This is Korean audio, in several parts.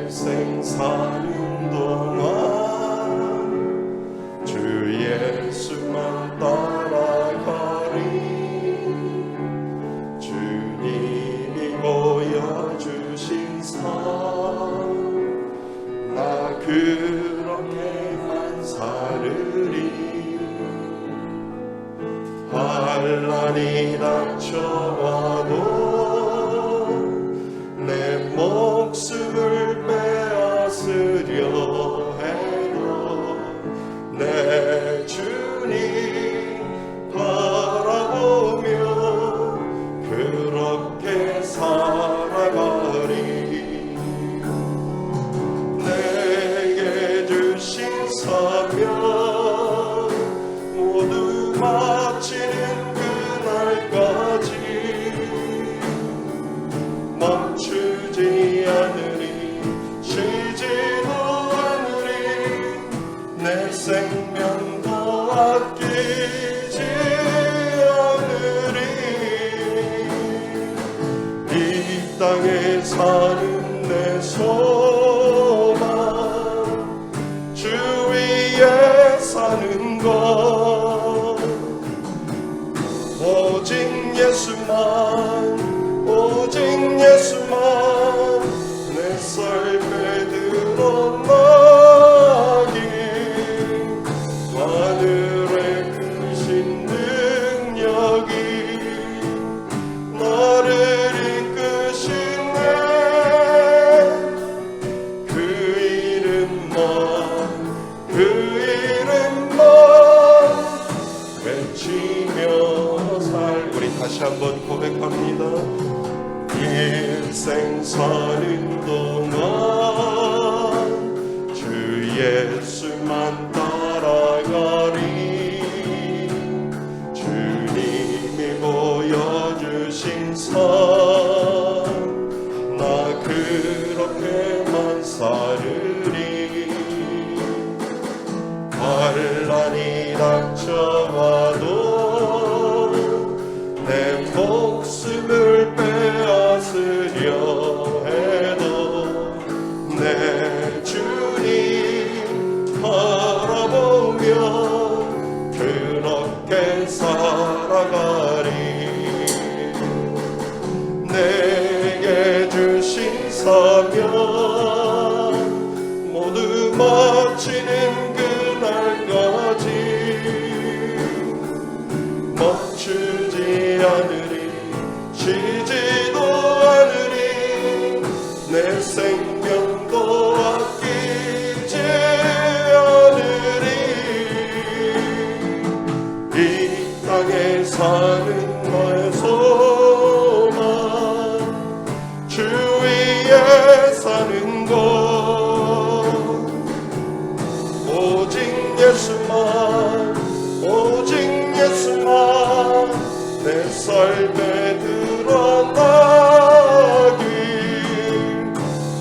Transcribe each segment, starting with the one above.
일생 사는 동안 주 예수만 따라가리. 주님이 보여주신 삶 나 그렇게만 살으리. 환난이 닥쳐와도 내 목숨을 빼앗으려 해도 내 주님 바라보며 그렇게 살아가리. 내게 주신 사명 모두 마치는 그날까지 멈추지 않으리. 쉬지도 않으리. 내 생명도 아끼지 않으리. 이 땅에 사는 내 소망 주 위에 사는 것 오직 예수만 오직 예수만 내 삶에 드러나기. 하늘의 크신 능력이 나를 이끄시네. 그 이름만 외치며 살. 우리 다시 한번 고백합니다. 일생 사는 동안 주 예수만 따라가리. 주님이 보여주신 삶 나 그렇게만 살으리. 환난이 닥쳐와도 내 목숨을 빼앗으려 해도 내 주님 바라보며 그렇게 살아가리. 내게 주신 사명 모두 마치는 그날까지 멈추지 않으리. 쉬지도 않으리. 내 생명도 아끼지 않으리. 이 땅에 사는 나의 소망 주 위에 사는 것 오직 예수만 오직 예수만 내 삶에 드러나기.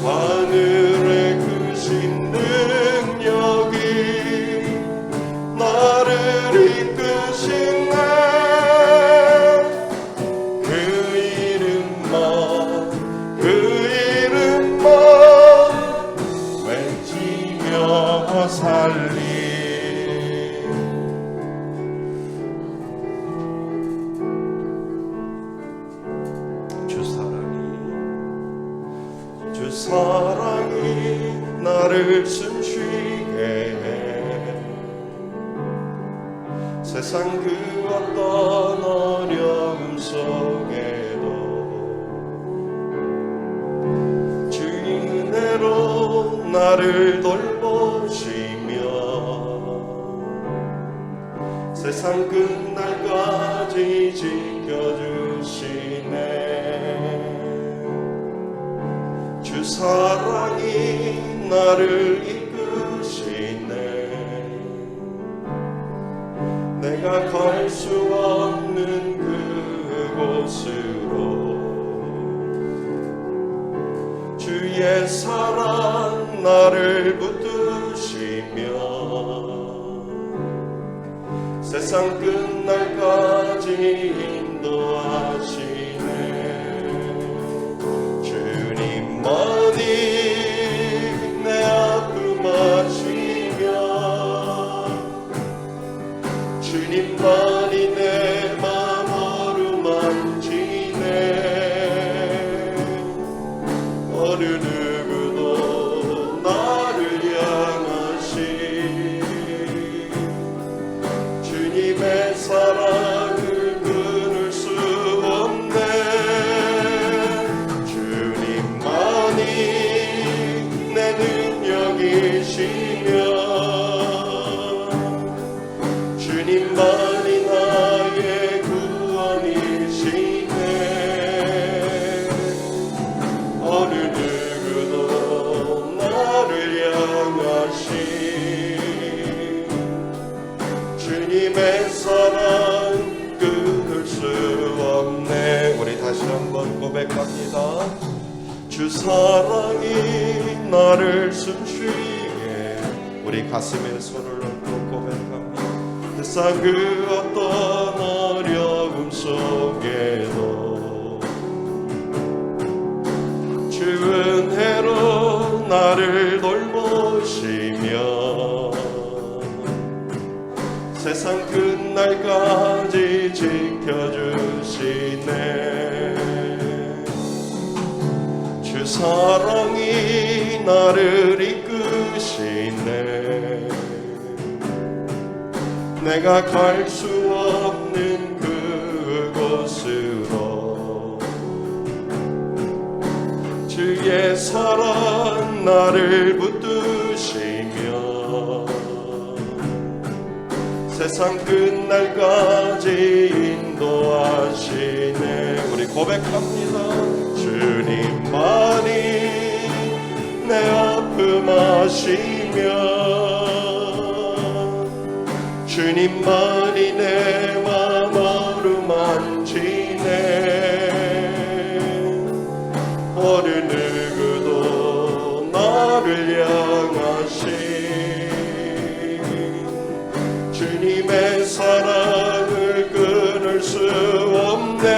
하늘의 크신 능력이 나를 이끄시네. 그 이름만 외치며 살리. 주 사랑이 나를 숨쉬게 해. 세상 그 어떤 어려움 속에도 주의 은혜로 나를 돌보시며 세상 끝날까지 지켜주시네. 주 사랑이 나를 이끄시네. 내가 갈 수 없는 그곳으로 주의 사랑 나를 붙드시며 세상 끝날까지 인도하시네. 주님만이 주님만이 내 맘 어루만지네. 어느 누구도 나를 향하시 주님의 사랑을 끊을 수 없네. 주님만이 내 능력이시며 주님만이 나의 구원이시네. 어느 누구도 나를 향하시 주님의 사랑 끊을 수 없네. 우리 다시 한번 고백합니다. 주 사랑이 나를 숨쉬게. 우리 가슴에 손을 얹고 고백합니다. 세상 그 어떤 어려움 속에도 주 은혜로 나를 돌보시며 세상 끝날까지 지켜주시네. 주 사랑이 나를 이끄시네. 내가 갈 수 없는 그곳으로 주의 사랑 나를 붙드시며 세상 끝날까지 인도하시네. 우리 고백합니다. 주님만이 내 아픔 아시며 주님만이 내 맘 어루만지네. 어느 누구도 나를 향하시 주님의 사랑을 끊을 수 없네.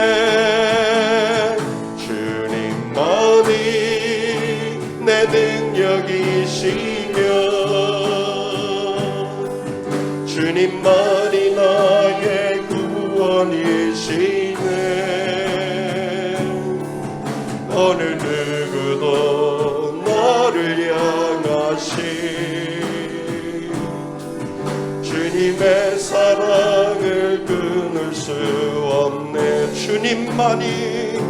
주님만이 내 능력이시며 주님만이 나의 구원이시네. 어느 누구도 나를 향하시 주님의 사랑을 끊을 수 없네. 주님만이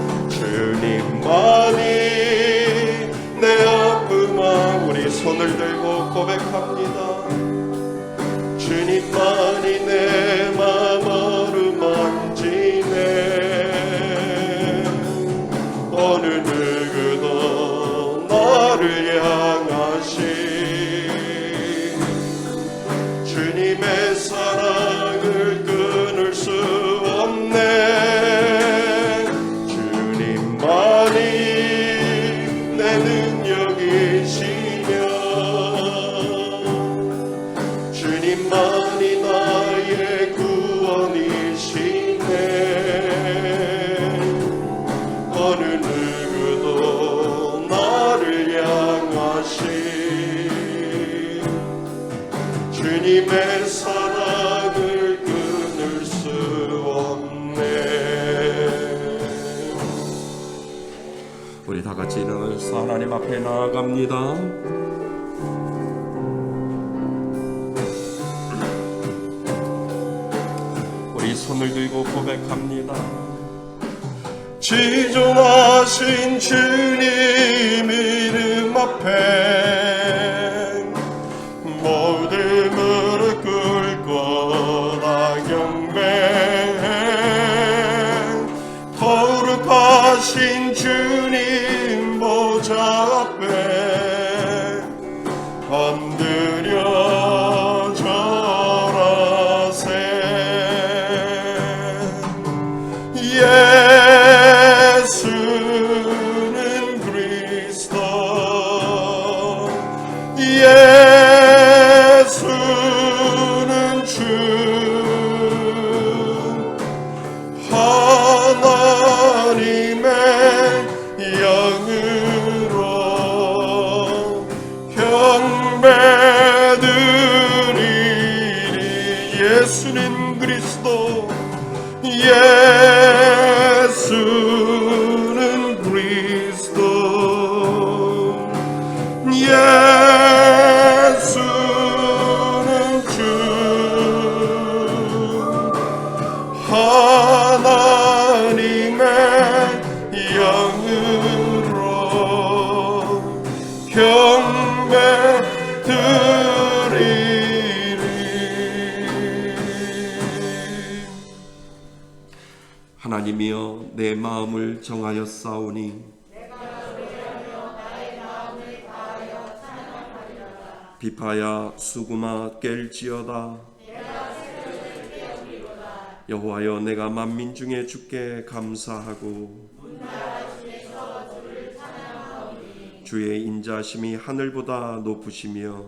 내 아픔아. 우리 손을 들고 고백합니다. 주님만이 내 맘 어루만지네. 어느 누구도 나를 향하시 주님의 사랑을 끊을 수 없네. 주님만이 내 능력이시며 주님만이 나의 구원이시네. 어느 누구도 나를 향하시 주님의 사랑을 끊을 수 없네. 우리 다 같이 일어나서 하나님 앞에 나아갑니다. 손을 들고 고백합니다. 지존하신 주님 이름 앞에 모두 무릎 꿇고 다 경배. 거룩하신 주님 보좌 앞에 엎드려 절하세. 예수는 그리스도. 예수는 주. 그리스도 예수는 그리스도 예수는 주 하나님의 영으로 경배 드리리. 하나님이여 내 마음을 정하였사오니 비파야 수구마 깰지어다. 여호와여 내가 만민 중에 주께 감사하고 주의 인자심이 하늘보다 높으시며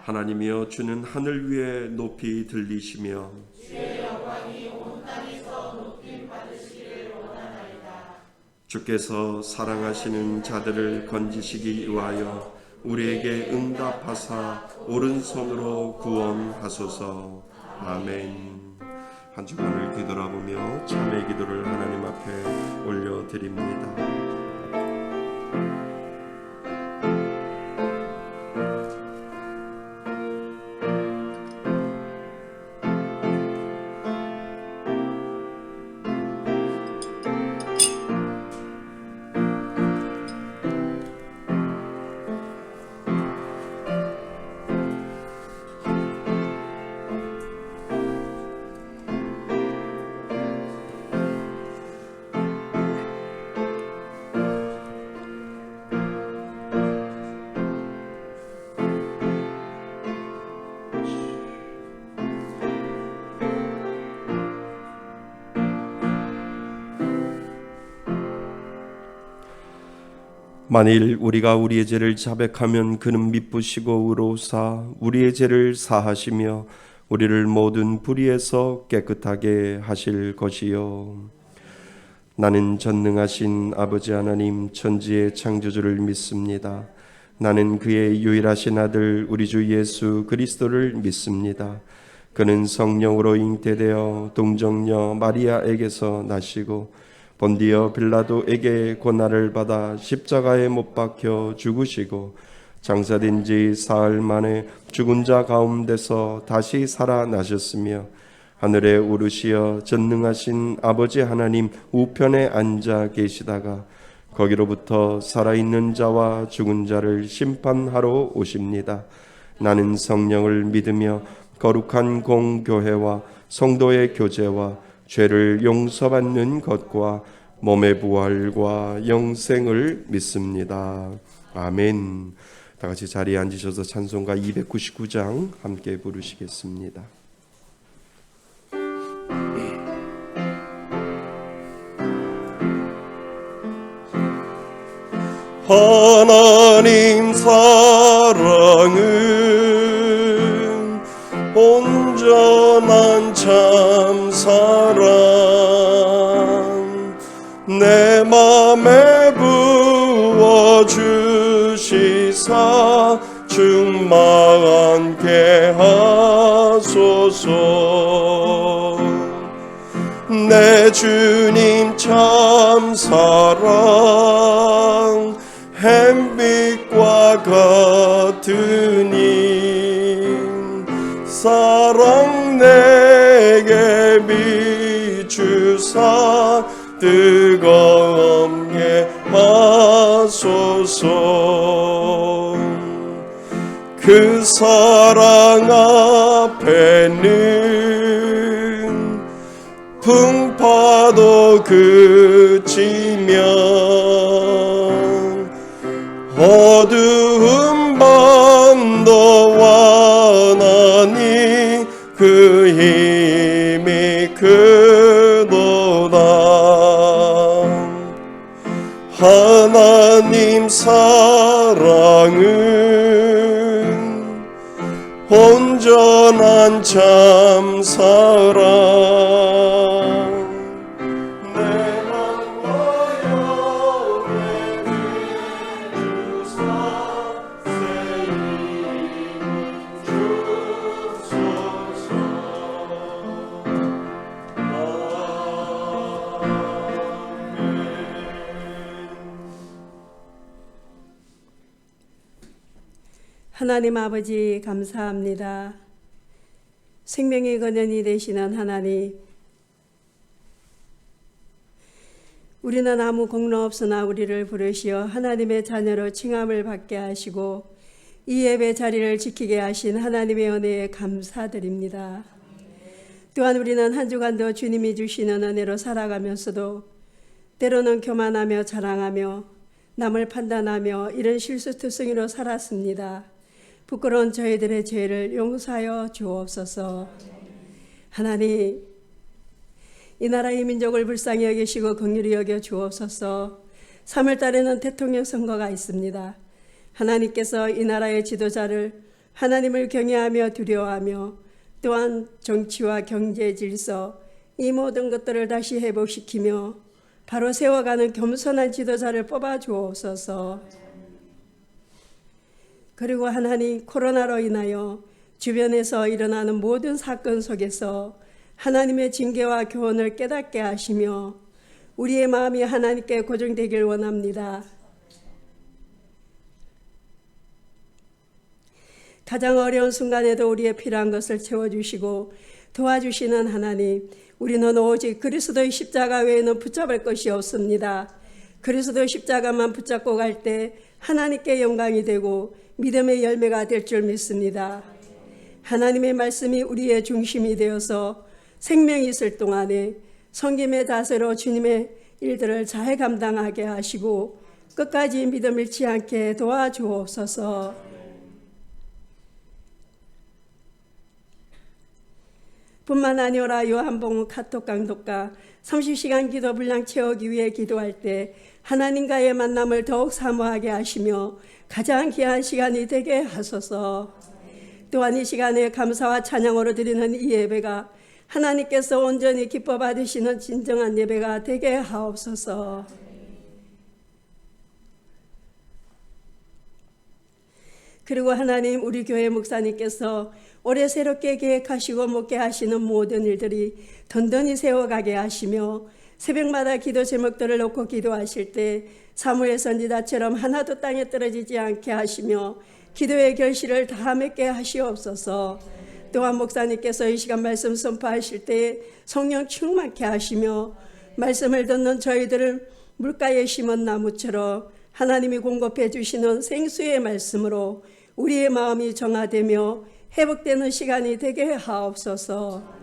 하나님이여 주는 하늘 위에 높이 들리시며 주께서 사랑하시는 자들을 건지시기 위하여 우리에게 응답하사 오른손으로 구원하소서. 아멘. 한 주간을 뒤돌아보며 참의 기도를 하나님 앞에 올려드립니다. 만일 우리가 우리의 죄를 자백하면 그는 미쁘시고 의로우사 우리의 죄를 사하시며 우리를 모든 불의에서 깨끗하게 하실 것이요. 나는 전능하신 아버지 하나님 천지의 창조주를 믿습니다. 나는 그의 유일하신 아들 우리 주 예수 그리스도를 믿습니다. 그는 성령으로 잉태되어 동정녀 마리아에게서 나시고 본디어 빌라도에게 고난을 받아 십자가에 못 박혀 죽으시고 장사된 지 사흘 만에 죽은 자 가운데서 다시 살아나셨으며 하늘에 오르시어 전능하신 아버지 하나님 우편에 앉아 계시다가 거기로부터 살아있는 자와 죽은 자를 심판하러 오십니다. 나는 성령을 믿으며 거룩한 공교회와 성도의 교제와 죄를 용서받는 것과 몸의 부활과 영생을 믿습니다. 아멘. 다 같이 자리에 앉으셔서 찬송가 299장 함께 부르시겠습니다. 하나님 사랑은 온전한 참 사랑 내 맘에 부어주시사 충만케 하소서. 내 주님 참 사랑 햇빛과 같으니 사랑 내게 비추사 뜨겁게 하소서. 그 사랑 앞에는 풍파도 그치면 어두운 밤도 완하니 그 힘이 크도다. 하나님 사랑은 온전한 참 사랑 하나님 아버지 감사합니다. 생명의 근원이 되시는 하나님, 우리는 아무 공로 없으나 우리를 부르시어 하나님의 자녀로 칭함을 받게 하시고 이 예배 자리를 지키게 하신 하나님의 은혜에 감사드립니다. 또한 우리는 한 주간도 주님이 주시는 은혜로 살아가면서도 때로는 교만하며 자랑하며 남을 판단하며 이런 실수투성이로 살았습니다. 부끄러운 저희들의 죄를 용서하여 주옵소서. 하나님, 이 나라의 민족을 불쌍히 여기시고 긍휼히 여겨 주옵소서. 3월 달에는 대통령 선거가 있습니다. 하나님께서 이 나라의 지도자를 하나님을 경외하며 두려워하며 또한 정치와 경제 질서 이 모든 것들을 다시 회복시키며 바로 세워가는 겸손한 지도자를 뽑아 주옵소서. 그리고 하나님, 코로나로 인하여 주변에서 일어나는 모든 사건 속에서 하나님의 징계와 교훈을 깨닫게 하시며 우리의 마음이 하나님께 고정되길 원합니다. 가장 어려운 순간에도 우리의 필요한 것을 채워주시고 도와주시는 하나님, 우리는 오직 그리스도의 십자가 외에는 붙잡을 것이 없습니다. 그리스도의 십자가만 붙잡고 갈 때 하나님께 영광이 되고 믿음의 열매가 될 줄 믿습니다. 하나님의 말씀이 우리의 중심이 되어서 생명이 있을 동안에 섬김의 자세로 주님의 일들을 잘 감당하게 하시고 끝까지 믿음 잃지 않게 도와주옵소서. 뿐만 아니라 요한복음 카톡 강독과 30시간 기도 분량 채우기 위해 기도할 때 하나님과의 만남을 더욱 사모하게 하시며 가장 귀한 시간이 되게 하소서. 또한 이 시간에 감사와 찬양으로 드리는 이 예배가 하나님께서 온전히 기뻐 받으시는 진정한 예배가 되게 하옵소서. 그리고 하나님, 우리 교회 목사님께서 올해 새롭게 계획하시고 목회하시는 모든 일들이 든든히 세워가게 하시며 새벽마다 기도 제목들을 놓고 기도하실 때 사무엘 선지자처럼 하나도 땅에 떨어지지 않게 하시며 기도의 결실을 다 맺게 하시옵소서. 또한 목사님께서 이 시간 말씀 선포하실 때 성령 충만케 하시며 말씀을 듣는 저희들을 물가에 심은 나무처럼 하나님이 공급해 주시는 생수의 말씀으로 우리의 마음이 정화되며 회복되는 시간이 되게 하옵소서.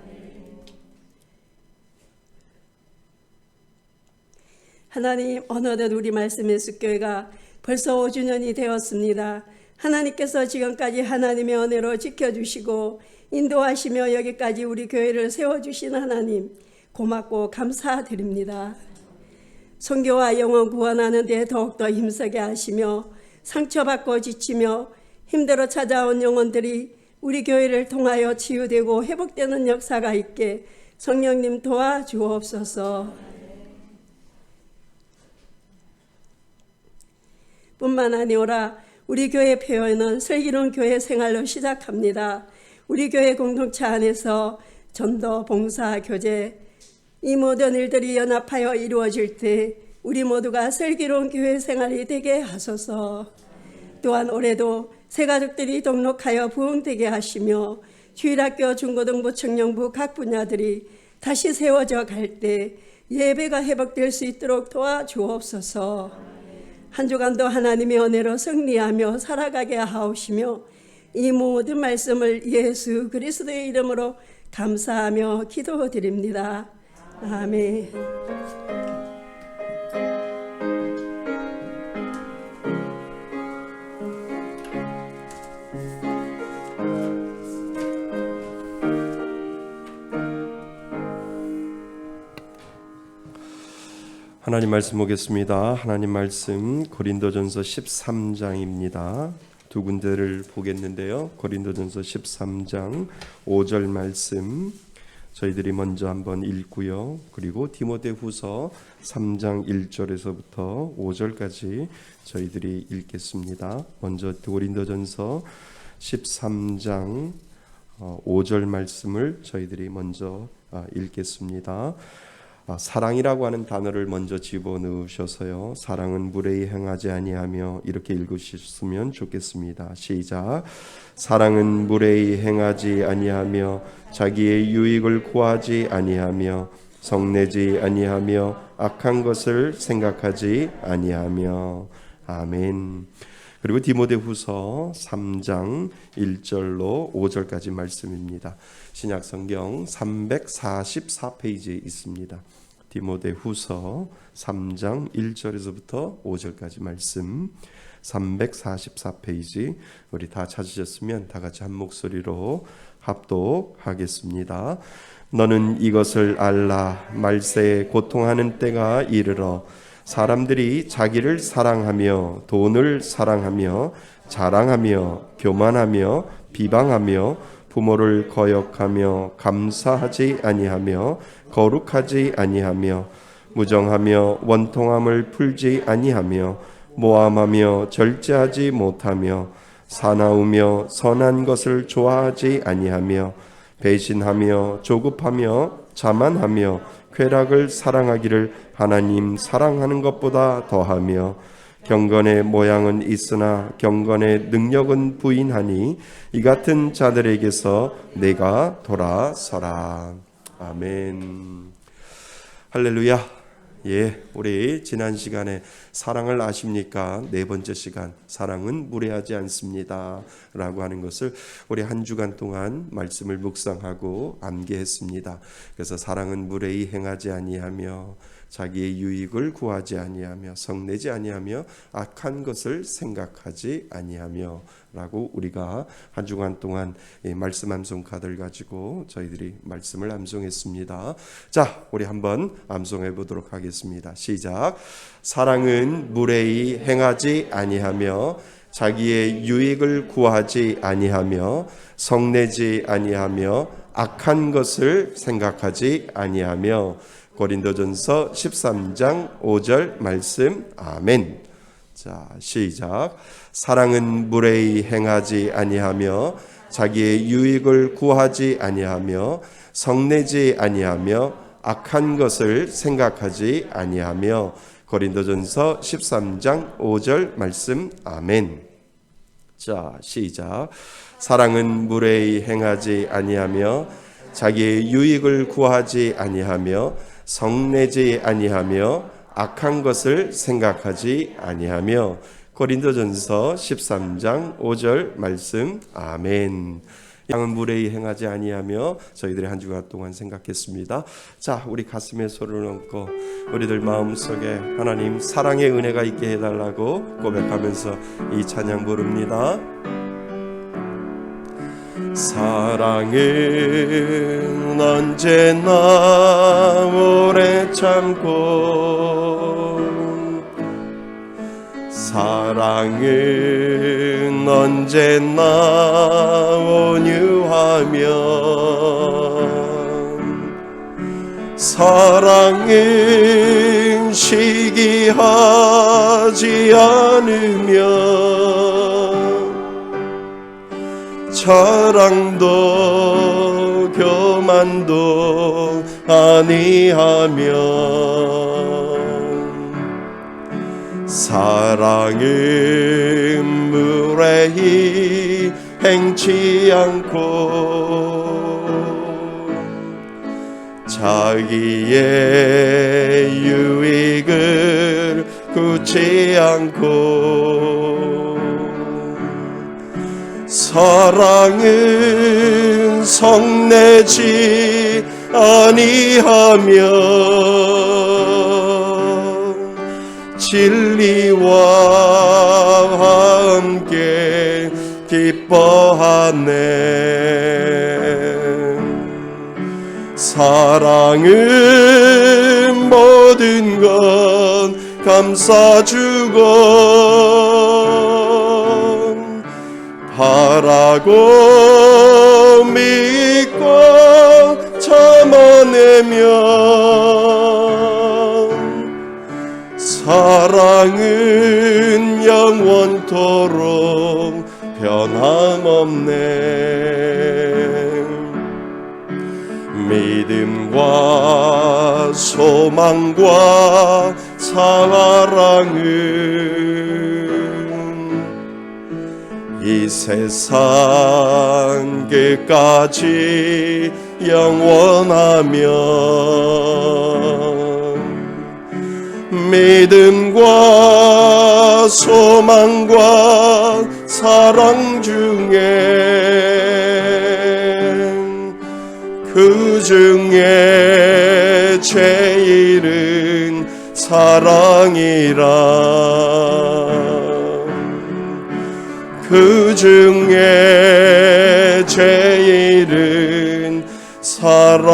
하나님, 어느덧 우리 말씀의 숲교회가 벌써 5주년이 되었습니다. 하나님께서 지금까지 하나님의 은혜로 지켜주시고 인도하시며 여기까지 우리 교회를 세워주신 하나님, 고맙고 감사드립니다. 선교와 영혼 구원하는 데 더욱더 힘쓰게 하시며 상처받고 지치며 힘들어 찾아온 영혼들이 우리 교회를 통하여 치유되고 회복되는 역사가 있게 성령님 도와주옵소서. 뿐만 아니라 우리 교회 표현은 슬기로운 교회 생활로 시작합니다. 우리 교회 공동체 안에서 전도, 봉사, 교제 이 모든 일들이 연합하여 이루어질 때 우리 모두가 슬기로운 교회 생활이 되게 하소서. 또한 올해도 새가족들이 등록하여 부흥되게 하시며 주일학교, 중고등부, 청년부 각 분야들이 다시 세워져 갈 때 예배가 회복될 수 있도록 도와주옵소서. 한 주간도 하나님의 은혜로 승리하며 살아가게 하옵시며 이 모든 말씀을 예수 그리스도의 이름으로 감사하며 기도드립니다. 아멘. 하나님 말씀 보겠습니다. 하나님 말씀 고린도전서 13장입니다. 두 군데를 보겠는데요. 고린도전서 13장 5절 말씀 저희들이 먼저 한번 읽고요. 그리고 디모데후서 3장 1절에서부터 5절까지 저희들이 읽겠습니다. 먼저 고린도전서 13장 5절 말씀을 저희들이 먼저 읽겠습니다. 사랑이라고 하는 단어를 먼저 집어넣으셔서요. 사랑은 무례히 행하지 아니하며 이렇게 읽으셨으면 좋겠습니다. 시작. 사랑은 무례히 행하지 아니하며 자기의 유익을 구하지 아니하며 성내지 아니하며 악한 것을 생각하지 아니하며. 아멘. 그리고 디모데후서 3장 1절로 5절까지 말씀입니다. 신약성경 344페이지에 있습니다. 디모데후서 3장 1절에서부터 5절까지 말씀, 344페이지. 우리 다 찾으셨으면 다 같이 한 목소리로 합독하겠습니다. 너는 이것을 알라. 말세에 고통하는 때가 이르러 사람들이 자기를 사랑하며 돈을 사랑하며 자랑하며 교만하며 비방하며 부모를 거역하며 감사하지 아니하며 거룩하지 아니하며 무정하며 원통함을 풀지 아니하며 모함하며 절제하지 못하며 사나우며 선한 것을 좋아하지 아니하며 배신하며 조급하며 자만하며 쾌락을 사랑하기를 하나님 사랑하는 것보다 더하며 경건의 모양은 있으나 경건의 능력은 부인하니 이 같은 자들에게서 내가 돌아서라. 아멘. 할렐루야. 예, 우리 지난 시간에 사랑을 아십니까? 네 번째 시간, 사랑은 무례하지 않습니다 라고 하는 것을 우리 한 주간 동안 말씀을 묵상하고 암기했습니다. 그래서 사랑은 무례히 행하지 아니하며 자기의 유익을 구하지 아니하며 성내지 아니하며 악한 것을 생각하지 아니하며 라고 우리가 한 주간 동안 말씀 암송 카드를 가지고 저희들이 말씀을 암송했습니다. 자, 우리 한번 암송해 보도록 하겠습니다. 시작. 사랑은 무례히 행하지 아니하며 자기의 유익을 구하지 아니하며 성내지 아니하며 악한 것을 생각하지 아니하며. 고린도전서 13장 5절 말씀. 아멘. 자, 시작. 사랑은 무례히 행하지 아니하며 자기의 유익을 구하지 아니하며 성내지 아니하며 악한 것을 생각하지 아니하며. 고린도전서 13장 5절 말씀. 아멘. 자, 시작. 사랑은 무례히 행하지 아니하며 자기의 유익을 구하지 아니하며 성내지 아니하며 악한 것을 생각하지 아니하며. 고린도전서 13장 5절 말씀. 아멘. 양은 무례히 행하지 아니하며 저희들이 한 주간 동안 생각했습니다. 자, 우리 가슴에 손을 얹고 우리들 마음속에 하나님 사랑의 은혜가 있게 해달라고 고백하면서 이 찬양 부릅니다. 사랑은 언제나 오래 참고 사랑은 언제나 온유하며 사랑은 시기하지 않으며 자랑도 교만도 아니하며 사랑은 무례히 행치 않고 자기의 유익을 구치 않고 사랑은 성내지 아니하며 진리와 함께 기뻐하네. 사랑은 모든 것 감싸주고 바라고 믿고 참아내며 사랑은 영원토록 변함없네. 믿음과 소망과 사랑은 이 세상 끝까지 영원하면 믿음과 소망과 사랑 그 중에 제일은 사랑이라 그 중에 제일은 사랑이라.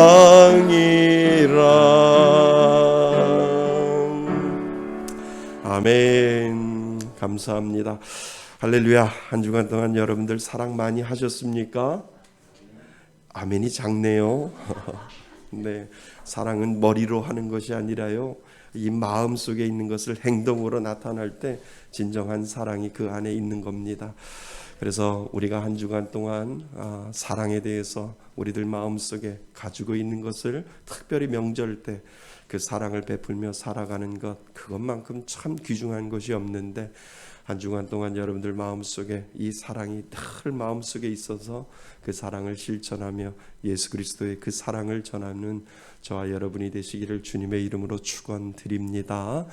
아멘. 감사합니다. 할렐루야. 한 주간 동안 여러분들 사랑 많이 하셨습니까? 아멘이 작네요. 네, 사랑은 머리로 하는 것이 아니라요, 이 마음 속에 있는 것을 행동으로 나타날 때 진정한 사랑이 그 안에 있는 겁니다. 그래서 우리가 한 주간 동안 사랑에 대해서 우리들 마음 속에 가지고 있는 것을 특별히 명절 때 그 사랑을 베풀며 살아가는 것, 그것만큼 참 귀중한 것이 없는데, 한 주간 동안 여러분들 마음속에 이 사랑이 늘 마음속에 있어서 그 사랑을 실천하며 예수 그리스도의 그 사랑을 전하는 저와 여러분이 되시기를 주님의 이름으로 축원드립니다.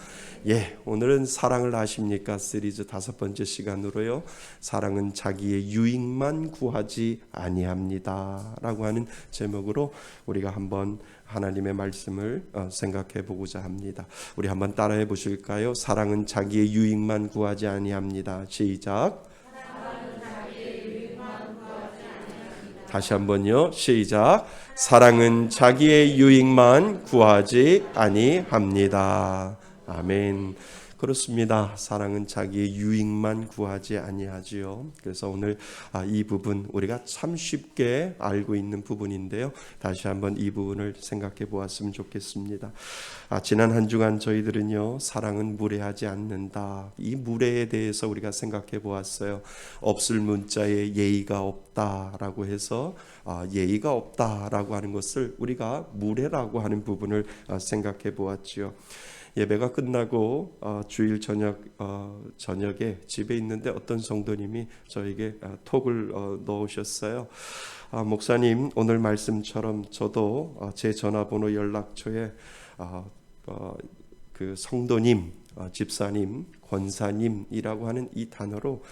예, 오늘은 사랑을 아십니까? 시리즈 5번째 시간으로요, 사랑은 자기의 유익만 구하지 아니합니다 라고 하는 제목으로 우리가 한번 하나님의 말씀을 생각해 보고자 합니다. 우리 한번 따라해 보실까요? 사랑은 자기의 유익만 구하지 아니합니다. 시작. 다시 한번요. 시작. 사랑은 자기의 유익만 구하지 아니합니다. 아멘. 그렇습니다. 사랑은 자기의 유익만 구하지 아니하지요. 그래서 오늘 이 부분 우리가 참 쉽게 알고 있는 부분인데요, 다시 한번 이 부분을 생각해 보았으면 좋겠습니다. 지난 한 주간 저희들은요, 사랑은 무례하지 않는다, 이 무례에 대해서 우리가 생각해 보았어요. 없을 문자에 예의가 없다라고 해서 예의가 없다라고 하는 것을 우리가 무례라고 하는 부분을 생각해 보았지요. 예배가 끝나고 주일 저녁에 집에 있는데 어떤 성도님이 저에게 톡을 넣으셨어요. 목사님, 오늘 말씀처럼 저도 제 전화번호 연락처에 그 성도님, 집사님, 권사님이라고 하는 이 단어로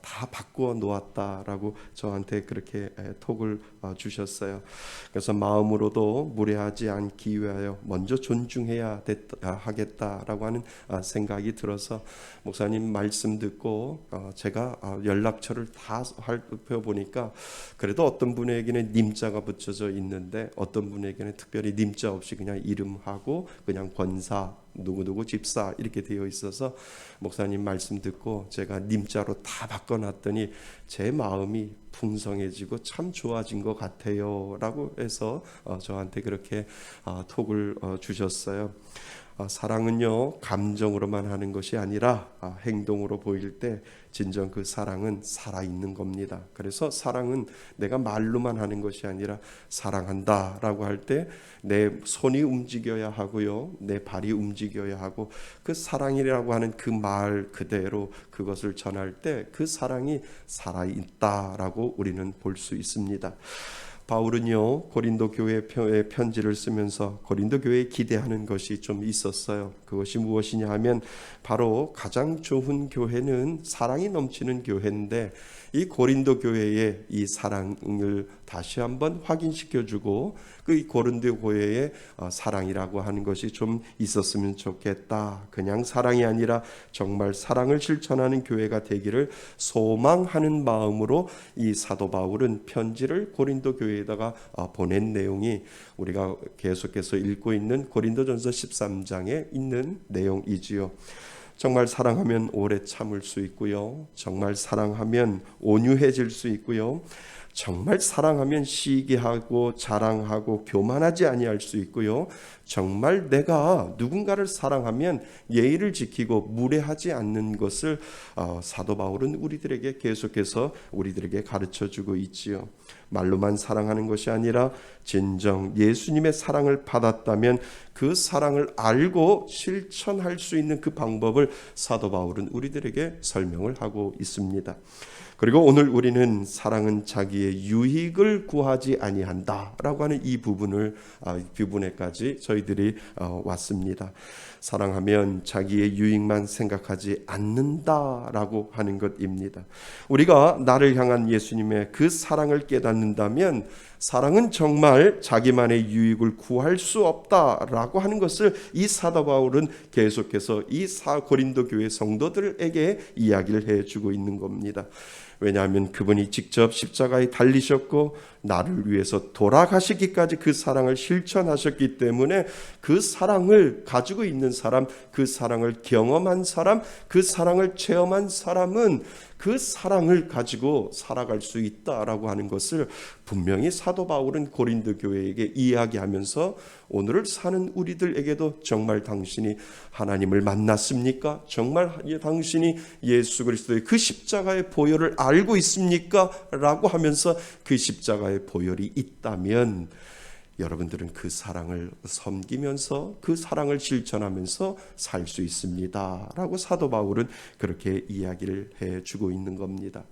다 바꾸어 놓았다라고 저한테 그렇게 톡을 주셨어요. 그래서 마음으로도 무례하지 않기 위하여 먼저 존중해야 하겠다라고 하는 생각이 들어서 목사님 말씀 듣고 제가 연락처를 다 살펴보니까 그래도 어떤 분에게는 님자가 붙여져 있는데 어떤 분에게는 특별히 님자 없이 그냥 이름하고 그냥 권사, 누구누구 집사 이렇게 되어 있어서 목사님 말씀 듣고 제가 님자로 다 바꿔놨더니 제 마음이 풍성해지고 참 좋아진 것 같아요 라고 해서 저한테 그렇게 톡을 주셨어요. 사랑은요, 감정으로만 하는 것이 아니라 행동으로 보일 때 진정 그 사랑은 살아있는 겁니다. 그래서 사랑은 내가 말로만 하는 것이 아니라 사랑한다 라고 할 때 내 손이 움직여야 하고요, 내 발이 움직여야 하고, 그 사랑이라고 하는 그 말 그대로 그것을 전할 때 그 사랑이 살아있다라고 우리는 볼 수 있습니다. 바울은요, 고린도 교회에 편지를 쓰면서 고린도 교회에 기대하는 것이 좀 있었어요. 그것이 무엇이냐 하면 바로 가장 좋은 교회는 사랑이 넘치는 교회인데 이 고린도 교회의 이 사랑을 다시 한번 확인시켜주고 그 고린도 교회의 사랑이라고 하는 것이 좀 있었으면 좋겠다. 그냥 사랑이 아니라 정말 사랑을 실천하는 교회가 되기를 소망하는 마음으로 이 사도 바울은 편지를 고린도 교회에다가 보낸 내용이 우리가 계속해서 읽고 있는 고린도전서 13장에 있는 내용이지요. 정말 사랑하면 오래 참을 수 있고요, 정말 사랑하면 온유해질 수 있고요, 정말 사랑하면 시기하고 자랑하고 교만하지 아니할 수 있고요. 정말 내가 누군가를 사랑하면 예의를 지키고 무례하지 않는 것을 사도 바울은 우리들에게 계속해서 우리들에게 가르쳐주고 있지요. 말로만 사랑하는 것이 아니라 진정 예수님의 사랑을 받았다면 그 사랑을 알고 실천할 수 있는 그 방법을 사도 바울은 우리들에게 설명을 하고 있습니다. 그리고 오늘 우리는 사랑은 자기의 유익을 구하지 아니한다라고 하는 이 부분에까지 저희들이 왔습니다. 사랑하면 자기의 유익만 생각하지 않는다라고 하는 것입니다. 우리가 나를 향한 예수님의 그 사랑을 깨닫는다면 사랑은 정말 자기만의 유익을 구할 수 없다라고 하는 것을 이 사도 바울은 계속해서 이 고린도 교회 성도들에게 이야기를 해주고 있는 겁니다. 왜냐하면 그분이 직접 십자가에 달리셨고 나를 위해서 돌아가시기까지 그 사랑을 실천하셨기 때문에 그 사랑을 가지고 있는 사람, 그 사랑을 경험한 사람, 그 사랑을 체험한 사람은 그 사랑을 가지고 살아갈 수 있다라고 하는 것을 분명히 사도 바울은 고린도 교회에게 이야기하면서 오늘을 사는 우리들에게도 정말 당신이 하나님을 만났습니까? 정말 당신이 예수 그리스도의 그 십자가의 보혈을 알고 있습니까? 라고 하면서 그 십자가의 보혈이 있다면 여러분들은 그 사랑을 섬기면서 그 사랑을 실천하면서 살 수 있습니다 라고 사도 바울은 그렇게 이야기를 해주고 있는 겁니다.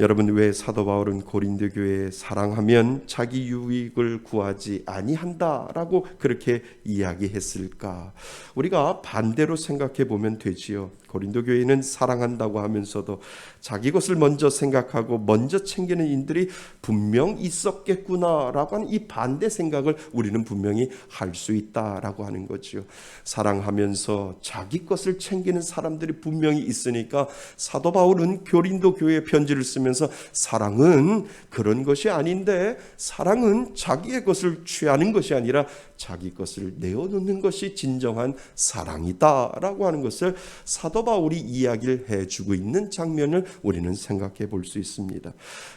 여러분, 왜 사도 바울은 고린도 교회에 사랑하면 자기 유익을 구하지 아니한다라고 그렇게 이야기했을까? 우리가 반대로 생각해 보면 되지요. 고린도 교회는 사랑한다고 하면서도 자기 것을 먼저 생각하고 먼저 챙기는 인들이 분명 있었겠구나라고 하는 이 반대 생각을 우리는 분명히 할 수 있다라고 하는 거죠. 사랑하면서 자기 것을 챙기는 사람들이 분명히 있으니까 사도 바울은 고린도 교회에 편지를 쓰면서 사랑은 그런 것이 아닌데, 사랑은 자기의 것을 취하는 것이 아니라 자기 것을 내어놓는 것이 진정한 사랑이다라고 하는 것을 사도 바울이 이야기를 해주고 있는 장면을 우리는 생각해 볼 수 있습니다.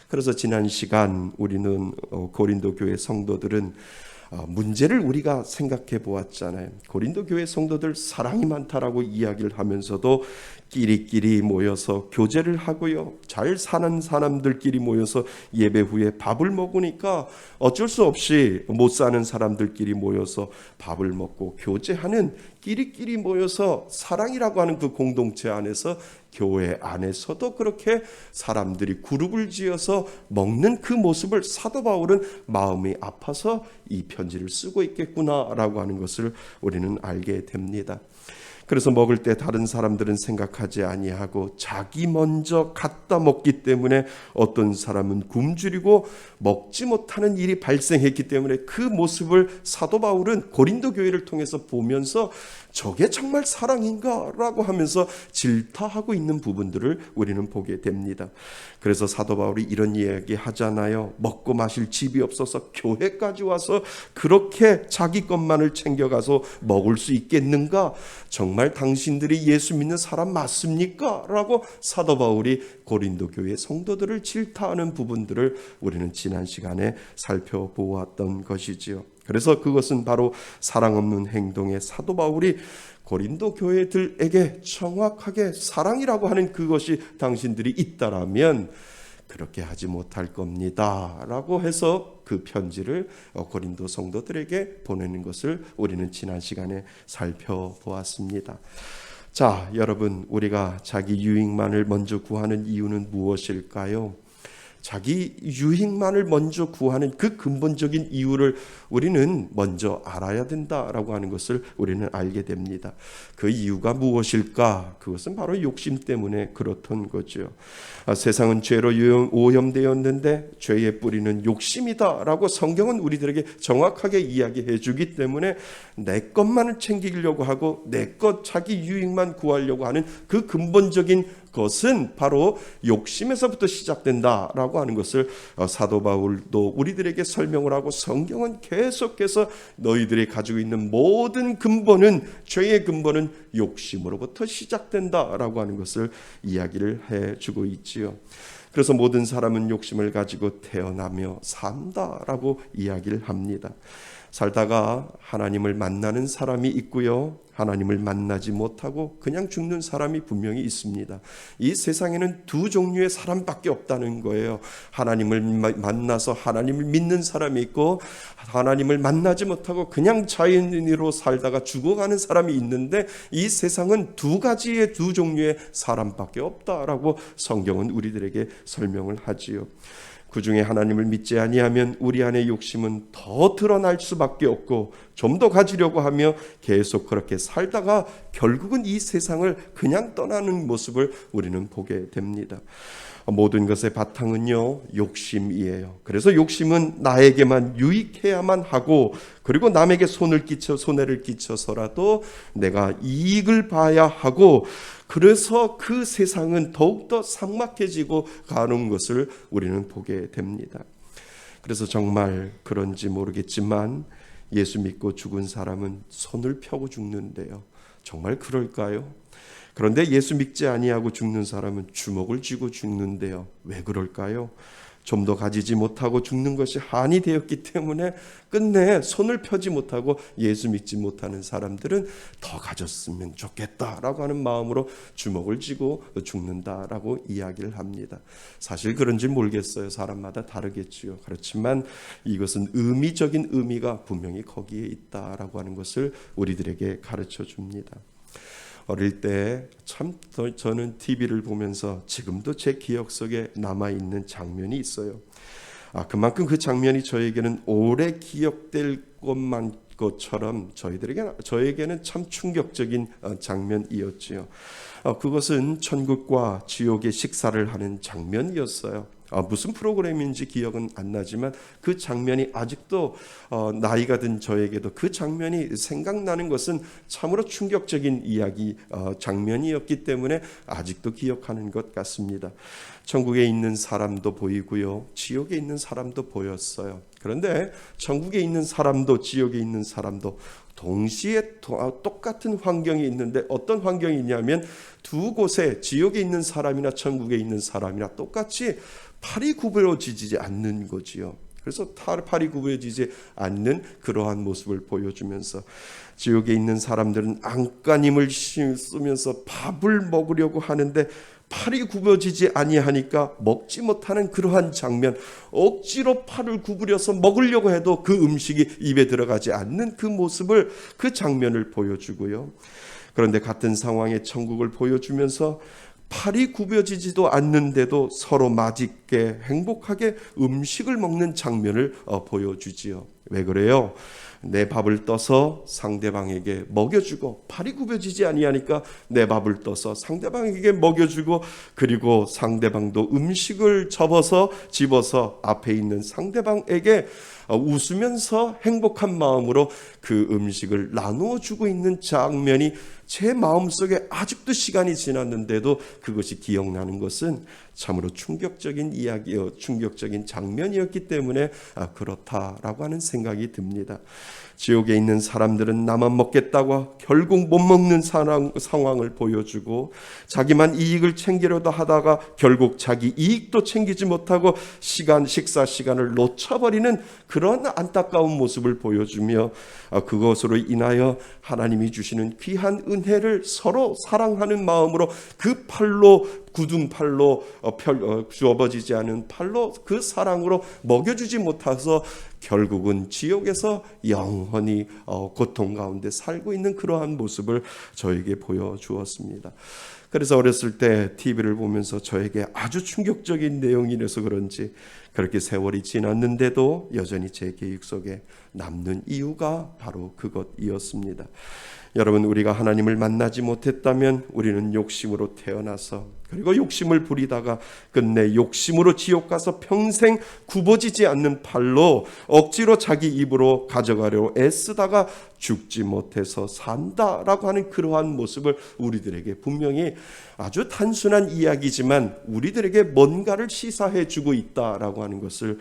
그래서 지난 시간 우리는 고린도 교회 성도들은 문제를 우리가 생각해 보았잖아요. 고린도 교회 성도들 사랑이 많다라고 이야기를 하면서도 끼리끼리 모여서 교제를 하고요, 잘 사는 사람들끼리 모여서 예배 후에 밥을 먹으니까 어쩔 수 없이 못 사는 사람들끼리 모여서 밥을 먹고 교제하는, 끼리끼리 모여서 사랑이라고 하는 그 공동체 안에서 교회 안에서도 그렇게 사람들이 그룹을 지어서 먹는 그 모습을 사도 바울은 마음이 아파서 이 편지를 쓰고 있겠구나라고 하는 것을 우리는 알게 됩니다. 그래서 먹을 때 다른 사람들은 생각하지 아니하고 자기 먼저 갖다 먹기 때문에 어떤 사람은 굶주리고 먹지 못하는 일이 발생했기 때문에 그 모습을 사도 바울은 고린도 교회를 통해서 보면서 저게 정말 사랑인가? 라고 하면서 질타하고 있는 부분들을 우리는 보게 됩니다. 그래서 사도 바울이 이런 이야기 하잖아요. 먹고 마실 집이 없어서 교회까지 와서 그렇게 자기 것만을 챙겨가서 먹을 수 있겠는가? 정말 당신들이 예수 믿는 사람 맞습니까? 라고 사도 바울이 고린도 교회 성도들을 질타하는 부분들을 우리는 지난 시간에 살펴보았던 것이지요. 그래서 그것은 바로 사랑 없는 행동의 사도 바울이 고린도 교회들에게 정확하게 사랑이라고 하는 그것이 당신들이 있다라면 그렇게 하지 못할 겁니다 라고 해서 그 편지를 고린도 성도들에게 보내는 것을 우리는 지난 시간에 살펴보았습니다. 자, 여러분, 우리가 자기 유익만을 먼저 구하는 이유는 무엇일까요? 자기 유익만을 먼저 구하는 그 근본적인 이유를 우리는 먼저 알아야 된다라고 하는 것을 우리는 알게 됩니다. 그 이유가 무엇일까? 그것은 바로 욕심 때문에 그렇던 거죠. 세상은 죄로 오염되었는데 죄의 뿌리는 욕심이다라고 성경은 우리들에게 정확하게 이야기해 주기 때문에 내 것만을 챙기려고 하고 내 것 자기 유익만 구하려고 하는 그 근본적인 것은 바로 욕심에서부터 시작된다라고 하는 것을 사도 바울도 우리들에게 설명을 하고 성경은 계속해서 너희들이 가지고 있는 모든 근본은, 죄의 근본은 욕심으로부터 시작된다라고 하는 것을 이야기를 해주고 있지요. 그래서 모든 사람은 욕심을 가지고 태어나며 산다라고 이야기를 합니다. 살다가 하나님을 만나는 사람이 있고요, 하나님을 만나지 못하고 그냥 죽는 사람이 분명히 있습니다. 이 세상에는 두 종류의 사람밖에 없다는 거예요. 하나님을 만나서 하나님을 믿는 사람이 있고, 하나님을 만나지 못하고 그냥 자연인으로 살다가 죽어가는 사람이 있는데, 이 세상은 두 종류의 사람밖에 없다라고 성경은 우리들에게 설명을 하지요. 그 중에 하나님을 믿지 아니하면 우리 안의 욕심은 더 드러날 수밖에 없고, 좀 더 가지려고 하며 계속 그렇게 살다가 결국은 이 세상을 그냥 떠나는 모습을 우리는 보게 됩니다. 모든 것의 바탕은요, 욕심이에요. 그래서 욕심은 나에게만 유익해야만 하고, 그리고 남에게 손해를 끼쳐서라도 내가 이익을 봐야 하고, 그래서 그 세상은 더욱더 삭막해지고 가는 것을 우리는 보게 됩니다. 그래서 정말 그런지 모르겠지만 예수 믿고 죽은 사람은 손을 펴고 죽는데요. 정말 그럴까요? 그런데 예수 믿지 아니하고 죽는 사람은 주먹을 쥐고 죽는데요. 왜 그럴까요? 좀 더 가지지 못하고 죽는 것이 한이 되었기 때문에 끝내 손을 펴지 못하고 예수 믿지 못하는 사람들은 더 가졌으면 좋겠다라고 하는 마음으로 주먹을 쥐고 죽는다라고 이야기를 합니다. 사실 그런지 모르겠어요. 사람마다 다르겠지요. 그렇지만 이것은 의미적인 의미가 분명히 거기에 있다라고 하는 것을 우리들에게 가르쳐 줍니다. 어릴 때 참 저는 TV를 보면서 지금도 제 기억 속에 남아있는 장면이 있어요. 그만큼 그 장면이 저에게는 오래 기억될 것처럼 저에게는 참 충격적인 장면이었지요. 그것은 천국과 지옥의 식사를 하는 장면이었어요. 무슨 프로그램인지 기억은 안 나지만 그 장면이 아직도 나이가 든 저에게도 그 장면이 생각나는 것은 참으로 충격적인 장면이었기 때문에 아직도 기억하는 것 같습니다. 천국에 있는 사람도 보이고요, 지옥에 있는 사람도 보였어요. 그런데 천국에 있는 사람도 지옥에 있는 사람도 동시에 똑같은 환경이 있는데, 어떤 환경이 있냐면 두 곳에 지옥에 있는 사람이나 천국에 있는 사람이나 똑같이 팔이 구부러지지 않는 거지요. 그래서 팔이 구부러지지 않는 그러한 모습을 보여주면서 지옥에 있는 사람들은 안간힘을 쓰면서 밥을 먹으려고 하는데 팔이 굽어지지 아니하니까 먹지 못하는 그러한 장면, 억지로 팔을 구부려서 먹으려고 해도 그 음식이 입에 들어가지 않는 그 모습을, 그 장면을 보여주고요. 그런데 같은 상황의 천국을 보여주면서 팔이 굽어지지도 않는데도 서로 맛있게 행복하게 음식을 먹는 장면을 보여주지요. 왜 그래요? 내 밥을 떠서 상대방에게 먹여주고, 팔이 굽어지지 아니하니까 내 밥을 떠서 상대방에게 먹여주고, 그리고 상대방도 음식을 집어서 앞에 있는 상대방에게 웃으면서 행복한 마음으로 그 음식을 나누어 주고 있는 장면이 제 마음속에 아직도 시간이 지났는데도 그것이 기억나는 것은 참으로 충격적인 충격적인 장면이었기 때문에 그렇다라고 하는 생각이 듭니다. 지옥에 있는 사람들은 나만 먹겠다고 결국 못 먹는 상황을 보여주고, 자기만 이익을 챙기려다 하다가 결국 자기 이익도 챙기지 못하고 식사 시간을 놓쳐버리는 그런 안타까운 모습을 보여주며, 그것으로 인하여 하나님이 주시는 귀한 은혜를 서로 사랑하는 마음으로 그 굳은 팔로 주어버지지 않은 팔로 그 사랑으로 먹여주지 못해서 결국은 지옥에서 영원히 고통 가운데 살고 있는 그러한 모습을 저에게 보여주었습니다. 그래서 어렸을 때 TV를 보면서 저에게 아주 충격적인 내용이라서 그런지 그렇게 세월이 지났는데도 여전히 제 기억 속에 남는 이유가 바로 그것이었습니다. 여러분, 우리가 하나님을 만나지 못했다면 우리는 욕심으로 태어나서, 그리고 욕심을 부리다가 끝내 욕심으로 지옥 가서 평생 굽어지지 않는 팔로 억지로 자기 입으로 가져가려고 애쓰다가 죽지 못해서 산다라고 하는 그러한 모습을 우리들에게 분명히 아주 단순한 이야기지만 우리들에게 뭔가를 시사해 주고 있다라고 하는 것을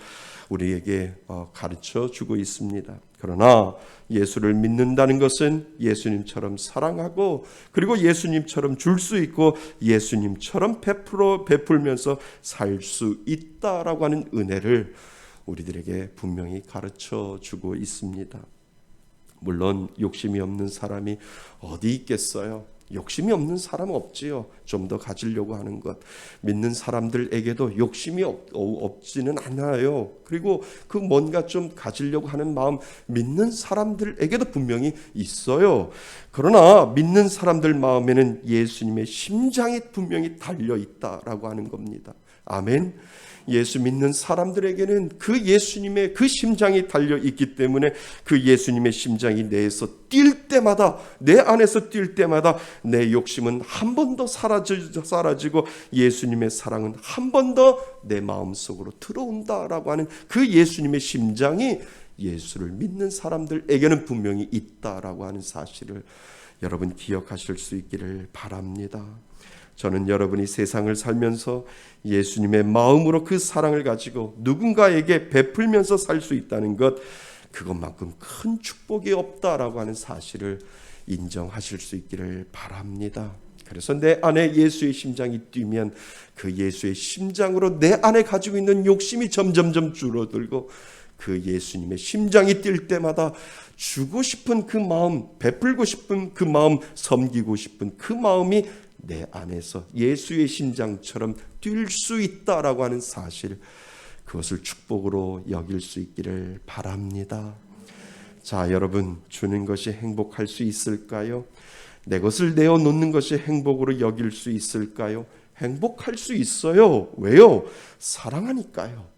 우리에게 가르쳐 주고 있습니다. 그러나 예수를 믿는다는 것은 예수님처럼 사랑하고 그리고 예수님처럼 줄 수 있고 예수님처럼 베풀면서 살 수 있다라고 하는 은혜를 우리들에게 분명히 가르쳐 주고 있습니다. 물론 욕심이 없는 사람이 어디 있겠어요? 욕심이 없는 사람은 없지요. 좀 더 가지려고 하는 것. 믿는 사람들에게도 욕심이 없지는 않아요. 그리고 그 뭔가 좀 가지려고 하는 마음 믿는 사람들에게도 분명히 있어요. 그러나 믿는 사람들 마음에는 예수님의 심장이 분명히 달려 있다라고 하는 겁니다. 아멘. 예수 믿는 사람들에게는 그 예수님의 그 심장이 달려 있기 때문에 그 예수님의 심장이 내에서 뛸 때마다, 내 안에서 뛸 때마다 내 욕심은 한 번 더 사라지고 예수님의 사랑은 한 번 더 내 마음속으로 들어온다라고 하는 그 예수님의 심장이 예수를 믿는 사람들에게는 분명히 있다라고 하는 사실을 여러분 기억하실 수 있기를 바랍니다. 저는 여러분이 세상을 살면서 예수님의 마음으로 그 사랑을 가지고 누군가에게 베풀면서 살 수 있다는 것, 그것만큼 큰 축복이 없다라고 하는 사실을 인정하실 수 있기를 바랍니다. 그래서 내 안에 예수의 심장이 뛰면 그 예수의 심장으로 내 안에 가지고 있는 욕심이 점점점 줄어들고 그 예수님의 심장이 뛸 때마다 주고 싶은 그 마음, 베풀고 싶은 그 마음, 섬기고 싶은 그 마음이 내 안에서 예수의 심장처럼 뛸 수 있다라고 하는 사실, 그것을 축복으로 여길 수 있기를 바랍니다. 자, 여러분, 주는 것이 행복할 수 있을까요? 내 것을 내어놓는 것이 행복으로 여길 수 있을까요? 행복할 수 있어요. 왜요? 사랑하니까요.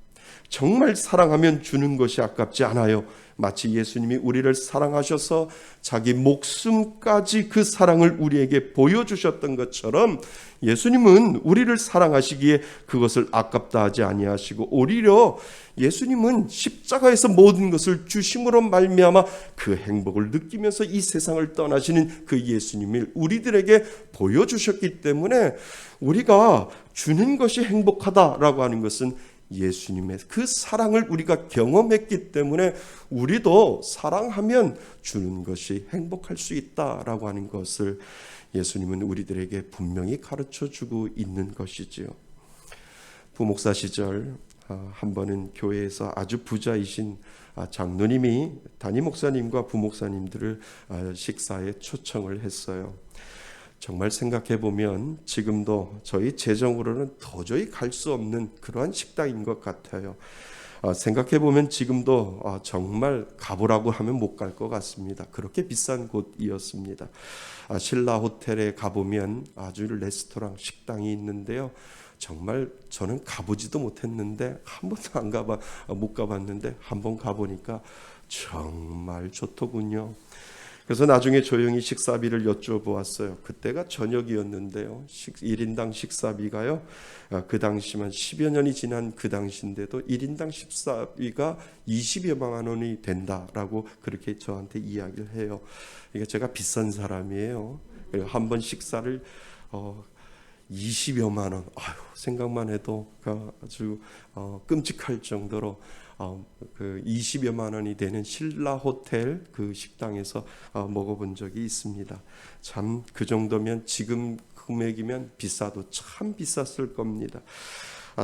정말 사랑하면 주는 것이 아깝지 않아요. 마치 예수님이 우리를 사랑하셔서 자기 목숨까지 그 사랑을 우리에게 보여주셨던 것처럼 예수님은 우리를 사랑하시기에 그것을 아깝다 하지 아니하시고 오히려 예수님은 십자가에서 모든 것을 주심으로 말미암아 그 행복을 느끼면서 이 세상을 떠나시는 그 예수님을 우리들에게 보여주셨기 때문에 우리가 주는 것이 행복하다라고 하는 것은 예수님의 그 사랑을 우리가 경험했기 때문에 우리도 사랑하면 주는 것이 행복할 수 있다라고 하는 것을 예수님은 우리들에게 분명히 가르쳐주고 있는 것이지요. 부목사 시절 한 번은 교회에서 아주 부자이신 장로님이 담임 목사님과 부목사님들을 식사에 초청을 했어요. 정말 생각해보면 지금도 저희 재정으로는 도저히 갈 수 없는 그러한 식당인 것 같아요. 생각해보면 지금도 정말 가보라고 하면 못 갈 것 같습니다. 그렇게 비싼 곳이었습니다. 신라 호텔에 가보면 아주 레스토랑 식당이 있는데요. 정말 저는 가보지도 못했는데 한 번도 못 가봤는데 한 번 가보니까 정말 좋더군요. 그래서 나중에 조용히 식사비를 여쭤보았어요. 그때가 저녁이었는데요. 1인당 식사비가요. 그 당시만 10여 년이 지난 그 당시인데도 1인당 식사비가 20여만 원이 된다라고 그렇게 저한테 이야기를 해요. 그러니까 제가 비싼 사람이에요. 한 번 식사를 20여만 원. 생각만 해도 아주 끔찍할 정도로 그 20여만 원이 되는 신라 호텔 그 식당에서 먹어본 적이 있습니다. 참 그 정도면 지금 금액이면 비싸도 참 비쌌을 겁니다.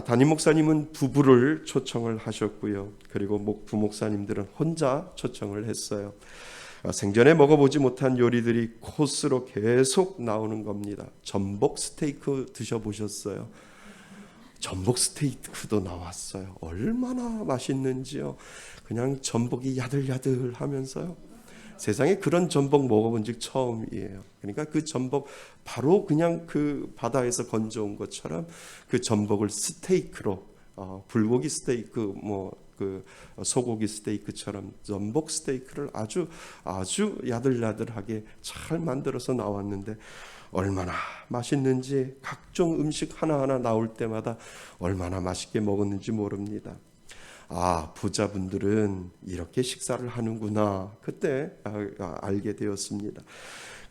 담임 목사님은 부부를 초청을 하셨고요. 그리고 부목사님들은 혼자 초청을 했어요. 생전에 먹어보지 못한 요리들이 코스로 계속 나오는 겁니다. 전복 스테이크 드셔보셨어요? 전복 스테이크도 나왔어요. 얼마나 맛있는지요. 그냥 전복이 야들야들 하면서요. 세상에 그런 전복 먹어본 적 처음이에요. 그러니까 그 전복 바로 그냥 그 바다에서 건져온 것처럼 그 전복을 스테이크로 불고기 스테이크 그 소고기 스테이크처럼 전복 스테이크를 아주 야들야들하게 잘 만들어서 나왔는데 얼마나 맛있는지 각종 음식 하나하나 나올 때마다 얼마나 맛있게 먹었는지 모릅니다. 부자분들은 이렇게 식사를 하는구나. 그때 알게 되었습니다.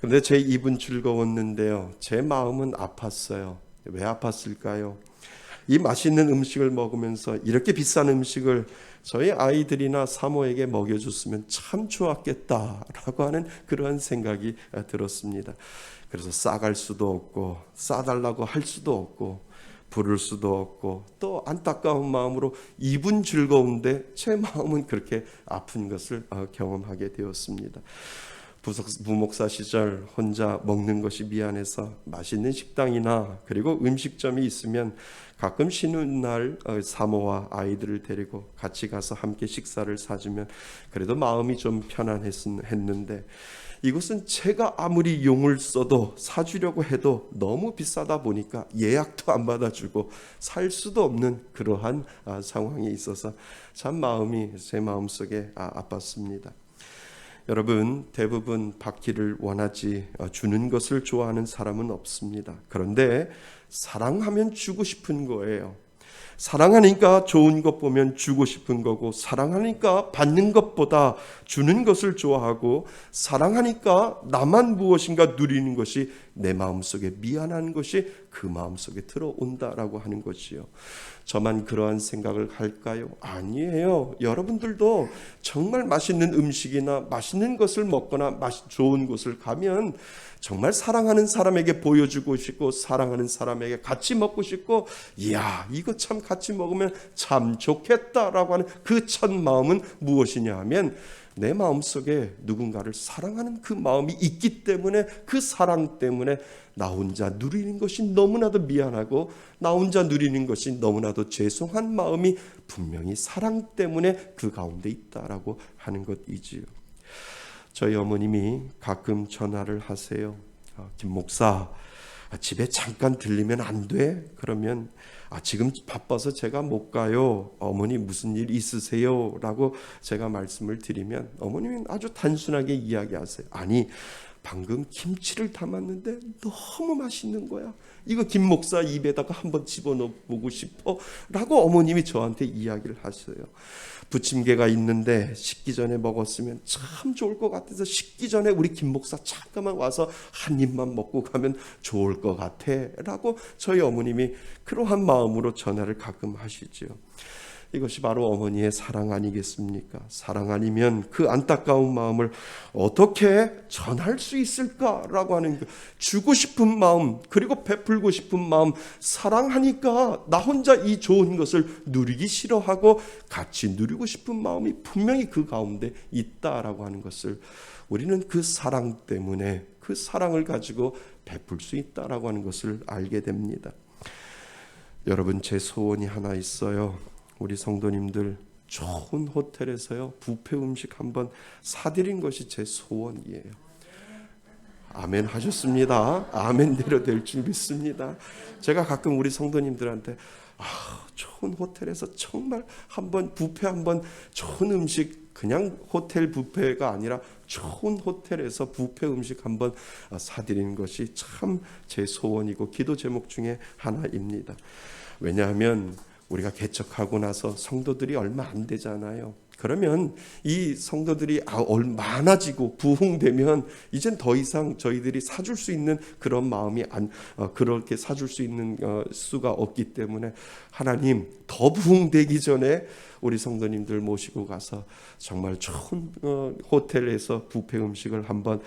그런데 제 입은 즐거웠는데요, 제 마음은 아팠어요. 왜 아팠을까요? 이 맛있는 음식을 먹으면서 이렇게 비싼 음식을 저희 아이들이나 사모에게 먹여줬으면 참 좋았겠다라고 하는 그러한 생각이 들었습니다. 그래서 싸갈 수도 없고 싸달라고 할 수도 없고 부를 수도 없고 또 안타까운 마음으로 입은 즐거운데 제 마음은 그렇게 아픈 것을 경험하게 되었습니다. 부목사 시절 혼자 먹는 것이 미안해서 맛있는 식당이나 그리고 음식점이 있으면 가끔 쉬는 날 사모와 아이들을 데리고 같이 가서 함께 식사를 사주면 그래도 마음이 좀 편안했는데, 이곳은 제가 아무리 용을 써도 사주려고 해도 너무 비싸다 보니까 예약도 안 받아주고 살 수도 없는 그러한 상황에 있어서 참 마음이 제 마음속에 아팠습니다. 여러분, 대부분 받기를 원하지 주는 것을 좋아하는 사람은 없습니다. 그런데 사랑하면 주고 싶은 거예요. 사랑하니까 좋은 것 보면 주고 싶은 거고, 사랑하니까 받는 것보다 주는 것을 좋아하고, 사랑하니까 나만 무엇인가 누리는 것이 내 마음속에 미안한 것이 그 마음속에 들어온다라고 하는 것이요. 저만 그러한 생각을 할까요? 아니에요. 여러분들도 정말 맛있는 음식이나 맛있는 것을 먹거나 좋은 곳을 가면 정말 사랑하는 사람에게 보여주고 싶고 사랑하는 사람에게 같이 먹고 싶고, 이야 이거 참 같이 먹으면 참 좋겠다라고 하는 그 첫 마음은 무엇이냐 하면, 내 마음속에 누군가를 사랑하는 그 마음이 있기 때문에, 그 사랑 때문에 나 혼자 누리는 것이 너무나도 미안하고 나 혼자 누리는 것이 너무나도 죄송한 마음이 분명히 사랑 때문에 그 가운데 있다라고 하는 것이지요. 저희 어머님이 가끔 전화를 하세요. 김 목사, 집에 잠깐 들리면 안 돼? 그러면 지금 바빠서 제가 못 가요. 어머니 무슨 일 있으세요? 라고 제가 말씀을 드리면 어머님은 아주 단순하게 이야기하세요. 아니, 방금 김치를 담았는데 너무 맛있는 거야. 이거 김 목사 입에다가 한번 집어넣어 보고 싶어 라고 어머님이 저한테 이야기를 하셔요. 부침개가 있는데 식기 전에 먹었으면 참 좋을 것 같아서 식기 전에 우리 김 목사 잠깐만 와서 한 입만 먹고 가면 좋을 것 같아 라고 저희 어머님이 그러한 마음으로 전화를 가끔 하시죠. 이것이 바로 어머니의 사랑 아니겠습니까? 사랑 아니면 그 안타까운 마음을 어떻게 전할 수 있을까라고 하는, 주고 싶은 마음, 그리고 베풀고 싶은 마음, 사랑하니까 나 혼자 이 좋은 것을 누리기 싫어하고 같이 누리고 싶은 마음이 분명히 그 가운데 있다라고 하는 것을 우리는 그 사랑 때문에, 그 사랑을 가지고 베풀 수 있다라고 하는 것을 알게 됩니다. 여러분, 제 소원이 하나 있어요. 우리 성도님들 좋은 호텔에서요 뷔페 음식 한번 사드린 것이 제 소원이에요. 아멘 하셨습니다. 아멘대로 될 줄 믿습니다. 제가 가끔 우리 성도님들한테 좋은 호텔에서 정말 한번 뷔페 한번 좋은 음식, 그냥 호텔 뷔페가 아니라 좋은 호텔에서 뷔페 음식 한번 사드리는 것이 참 제 소원이고 기도 제목 중에 하나입니다. 왜냐하면 우리가 개척하고 나서 성도들이 얼마 안 되잖아요. 그러면 이 성도들이 많아지고 부흥되면 이젠 더 이상 저희들이 사줄 수 있는 그런 마음이 그렇게 사줄 수 있는 수가 없기 때문에, 하나님 더 부흥되기 전에 우리 성도님들 모시고 가서 정말 좋은 호텔에서 뷔페 음식을 한번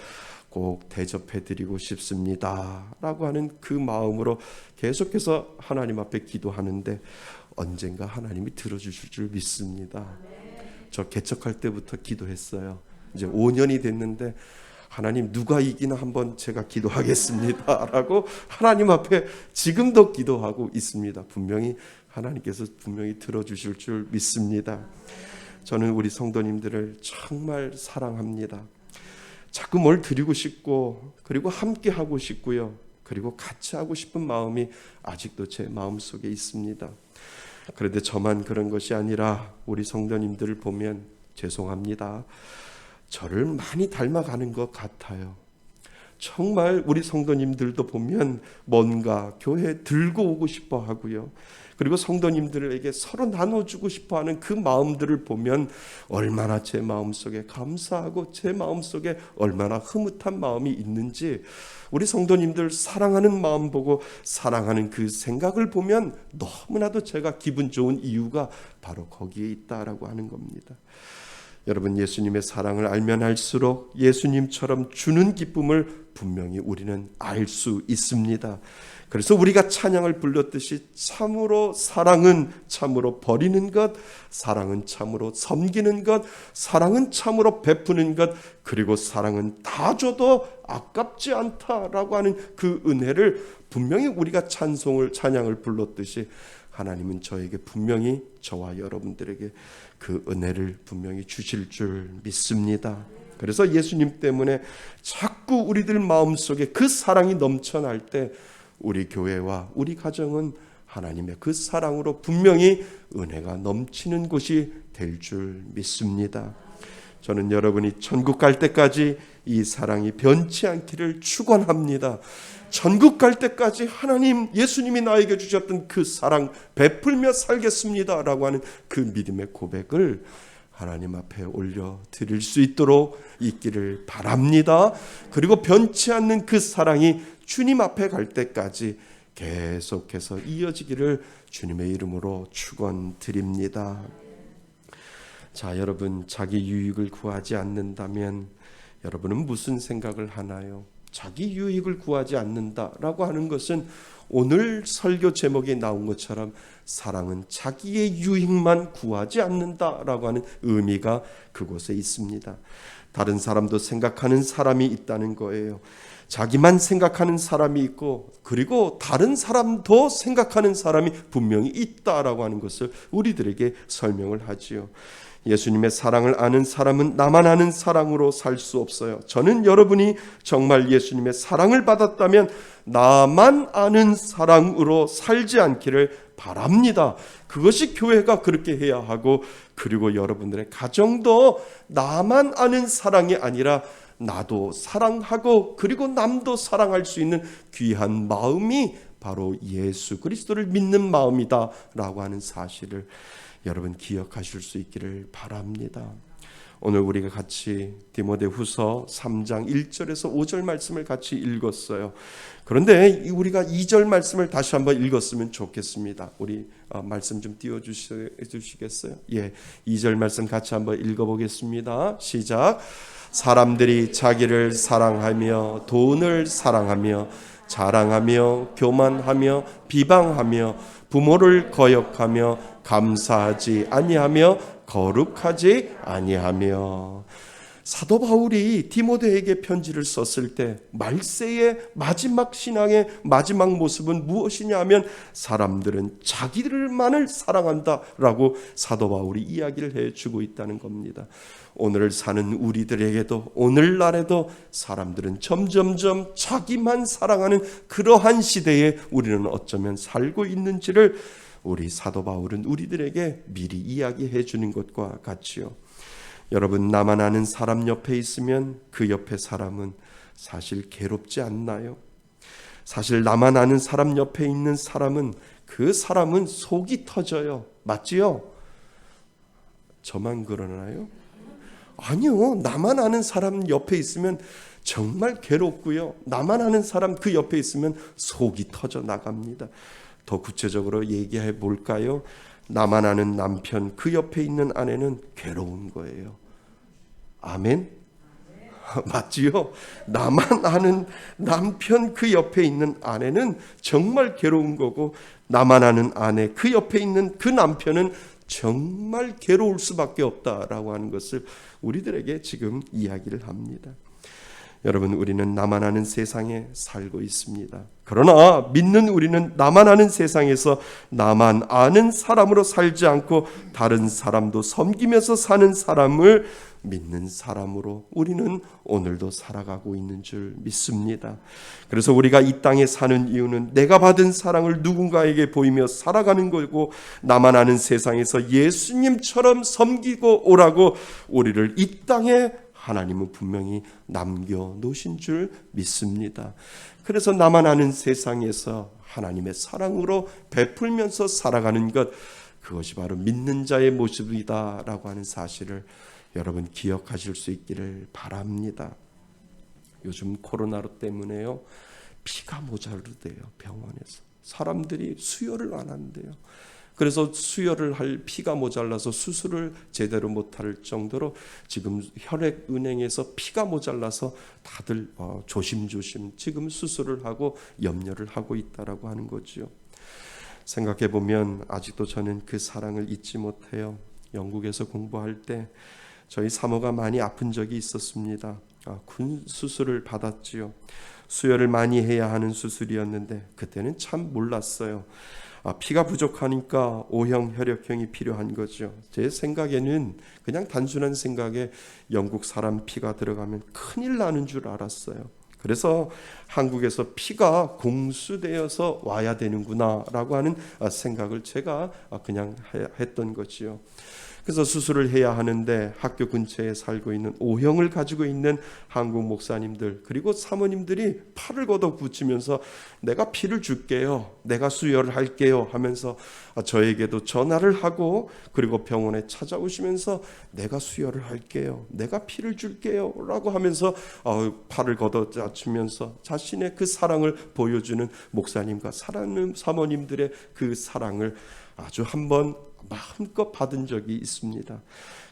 꼭 대접해드리고 싶습니다 라고 하는 그 마음으로 계속해서 하나님 앞에 기도하는데, 언젠가 하나님이 들어주실 줄 믿습니다. 저 개척할 때부터 기도했어요. 이제 5년이 됐는데 하나님 누가 이기나 한번 제가 기도하겠습니다 라고 하나님 앞에 지금도 기도하고 있습니다. 분명히 하나님께서 분명히 들어주실 줄 믿습니다. 저는 우리 성도님들을 정말 사랑합니다. 자꾸 뭘 드리고 싶고, 그리고 함께 하고 싶고요, 그리고 같이 하고 싶은 마음이 아직도 제 마음속에 있습니다. 그런데 저만 그런 것이 아니라 우리 성도님들을 보면 죄송합니다, 저를 많이 닮아가는 것 같아요. 정말 우리 성도님들도 보면 뭔가 교회에 들고 오고 싶어 하고요. 그리고 성도님들에게 서로 나눠주고 싶어하는 그 마음들을 보면 얼마나 제 마음속에 감사하고 제 마음속에 얼마나 흐뭇한 마음이 있는지, 우리 성도님들 사랑하는 마음 보고 사랑하는 그 생각을 보면 너무나도 제가 기분 좋은 이유가 바로 거기에 있다라고 하는 겁니다. 여러분, 예수님의 사랑을 알면 알수록 예수님처럼 주는 기쁨을 분명히 우리는 알 수 있습니다. 그래서 우리가 찬양을 불렀듯이 참으로 사랑은 참으로 버리는 것, 사랑은 참으로 섬기는 것, 사랑은 참으로 베푸는 것, 그리고 사랑은 다 줘도 아깝지 않다라고 하는 그 은혜를 분명히 우리가 찬양을 불렀듯이 하나님은 저에게 분명히, 저와 여러분들에게 그 은혜를 분명히 주실 줄 믿습니다. 그래서 예수님 때문에 자꾸 우리들 마음속에 그 사랑이 넘쳐날 때 우리 교회와 우리 가정은 하나님의 그 사랑으로 분명히 은혜가 넘치는 곳이 될 줄 믿습니다. 저는 여러분이 천국 갈 때까지 이 사랑이 변치 않기를 축원합니다. 천국 갈 때까지 하나님, 예수님이 나에게 주셨던 그 사랑 베풀며 살겠습니다라고 하는 그 믿음의 고백을 하나님 앞에 올려 드릴 수 있도록 있기를 바랍니다. 그리고 변치 않는 그 사랑이 주님 앞에 갈 때까지 계속해서 이어지기를 주님의 이름으로 축원드립니다. 자, 여러분, 자기 유익을 구하지 않는다면 여러분은 무슨 생각을 하나요? 자기 유익을 구하지 않는다라고 하는 것은 오늘 설교 제목에 나온 것처럼 사랑은 자기의 유익만 구하지 않는다라고 하는 의미가 그곳에 있습니다. 다른 사람도 생각하는 사람이 있다는 거예요. 자기만 생각하는 사람이 있고, 그리고 다른 사람도 생각하는 사람이 분명히 있다라고 하는 것을 우리들에게 설명을 하지요. 예수님의 사랑을 아는 사람은 나만 아는 사랑으로 살 수 없어요. 저는 여러분이 정말 예수님의 사랑을 받았다면 나만 아는 사랑으로 살지 않기를 바랍니다. 그것이 교회가 그렇게 해야 하고, 그리고 여러분들의 가정도 나만 아는 사랑이 아니라 나도 사랑하고 그리고 남도 사랑할 수 있는 귀한 마음이 바로 예수 그리스도를 믿는 마음이다라고 하는 사실을 여러분 기억하실 수 있기를 바랍니다. 오늘 우리가 같이 디모데후서 3장 1절에서 5절 말씀을 같이 읽었어요. 그런데 우리가 2절 말씀을 다시 한번 읽었으면 좋겠습니다. 우리 말씀 좀 띄워주시겠어요? 예, 2절 말씀 같이 한번 읽어보겠습니다. 시작. 사람들이 자기를 사랑하며 돈을 사랑하며 자랑하며 교만하며 비방하며 부모를 거역하며 감사하지 아니하며 거룩하지 아니하며. 사도 바울이 디모데에게 편지를 썼을 때 말세의 마지막 신앙의 마지막 모습은 무엇이냐 하면 사람들은 자기들만을 사랑한다라고 사도 바울이 이야기를 해주고 있다는 겁니다. 오늘을 사는 우리들에게도 오늘날에도 사람들은 점점점 자기만 사랑하는 그러한 시대에 우리는 어쩌면 살고 있는지를 우리 사도 바울은 우리들에게 미리 이야기해 주는 것과 같지요. 여러분, 나만 아는 사람 옆에 있으면 그 옆에 사람은 사실 괴롭지 않나요? 사실 나만 아는 사람 옆에 있는 사람은 그 사람은 속이 터져요. 맞지요? 저만 그러나요? 아니요. 나만 아는 사람 옆에 있으면 정말 괴롭고요. 나만 아는 사람 그 옆에 있으면 속이 터져 나갑니다. 더 구체적으로 얘기해 볼까요? 나만 아는 남편 그 옆에 있는 아내는 괴로운 거예요. 아멘? 맞지요? 나만 아는 남편 그 옆에 있는 아내는 정말 괴로운 거고, 나만 아는 아내 그 옆에 있는 그 남편은 정말 괴로울 수밖에 없다라고 하는 것을 우리들에게 지금 이야기를 합니다. 여러분, 우리는 나만 아는 세상에 살고 있습니다. 그러나 믿는 우리는 나만 아는 세상에서 나만 아는 사람으로 살지 않고 다른 사람도 섬기면서 사는 사람을 믿는 사람으로 우리는 오늘도 살아가고 있는 줄 믿습니다. 그래서 우리가 이 땅에 사는 이유는 내가 받은 사랑을 누군가에게 보이며 살아가는 거고, 나만 아는 세상에서 예수님처럼 섬기고 오라고 우리를 이 땅에 하나님은 분명히 남겨놓으신 줄 믿습니다. 그래서 나만 아는 세상에서 하나님의 사랑으로 베풀면서 살아가는 것, 그것이 바로 믿는 자의 모습이다라고 하는 사실을 여러분 기억하실 수 있기를 바랍니다. 요즘 코로나로 때문에요, 피가 모자르대요. 병원에서 사람들이 수혈을 안 한대요. 그래서 수혈을 할 피가 모자라서 수술을 제대로 못할 정도로 지금 혈액은행에서 피가 모자라서 다들 조심조심 지금 수술을 하고 염려를 하고 있다라고 하는 거죠. 생각해 보면 아직도 저는 그 사랑을 잊지 못해요. 영국에서 공부할 때 저희 사모가 많이 아픈 적이 있었습니다. 군 수술을 받았지요. 수혈을 많이 해야 하는 수술이었는데 그때는 참 몰랐어요. 피가 부족하니까 O형 혈액형이 필요한 거죠. 제 생각에는 그냥 단순한 생각에 영국 사람 피가 들어가면 큰일 나는 줄 알았어요. 그래서 한국에서 피가 공수되어서 와야 되는구나 라고 하는 생각을 제가 그냥 했던 거지요. 그래서 수술을 해야 하는데 학교 근처에 살고 있는 O형을 가지고 있는 한국 목사님들 그리고 사모님들이 팔을 걷어 붙이면서 내가 피를 줄게요, 내가 수혈을 할게요 하면서 저에게도 전화를 하고 그리고 병원에 찾아오시면서 내가 수혈을 할게요, 내가 피를 줄게요 라고 하면서 팔을 걷어차면서 자신의 그 사랑을 보여주는 목사님과 사랑하는 사모님들의 그 사랑을 아주 한번 마음껏 받은 적이 있습니다.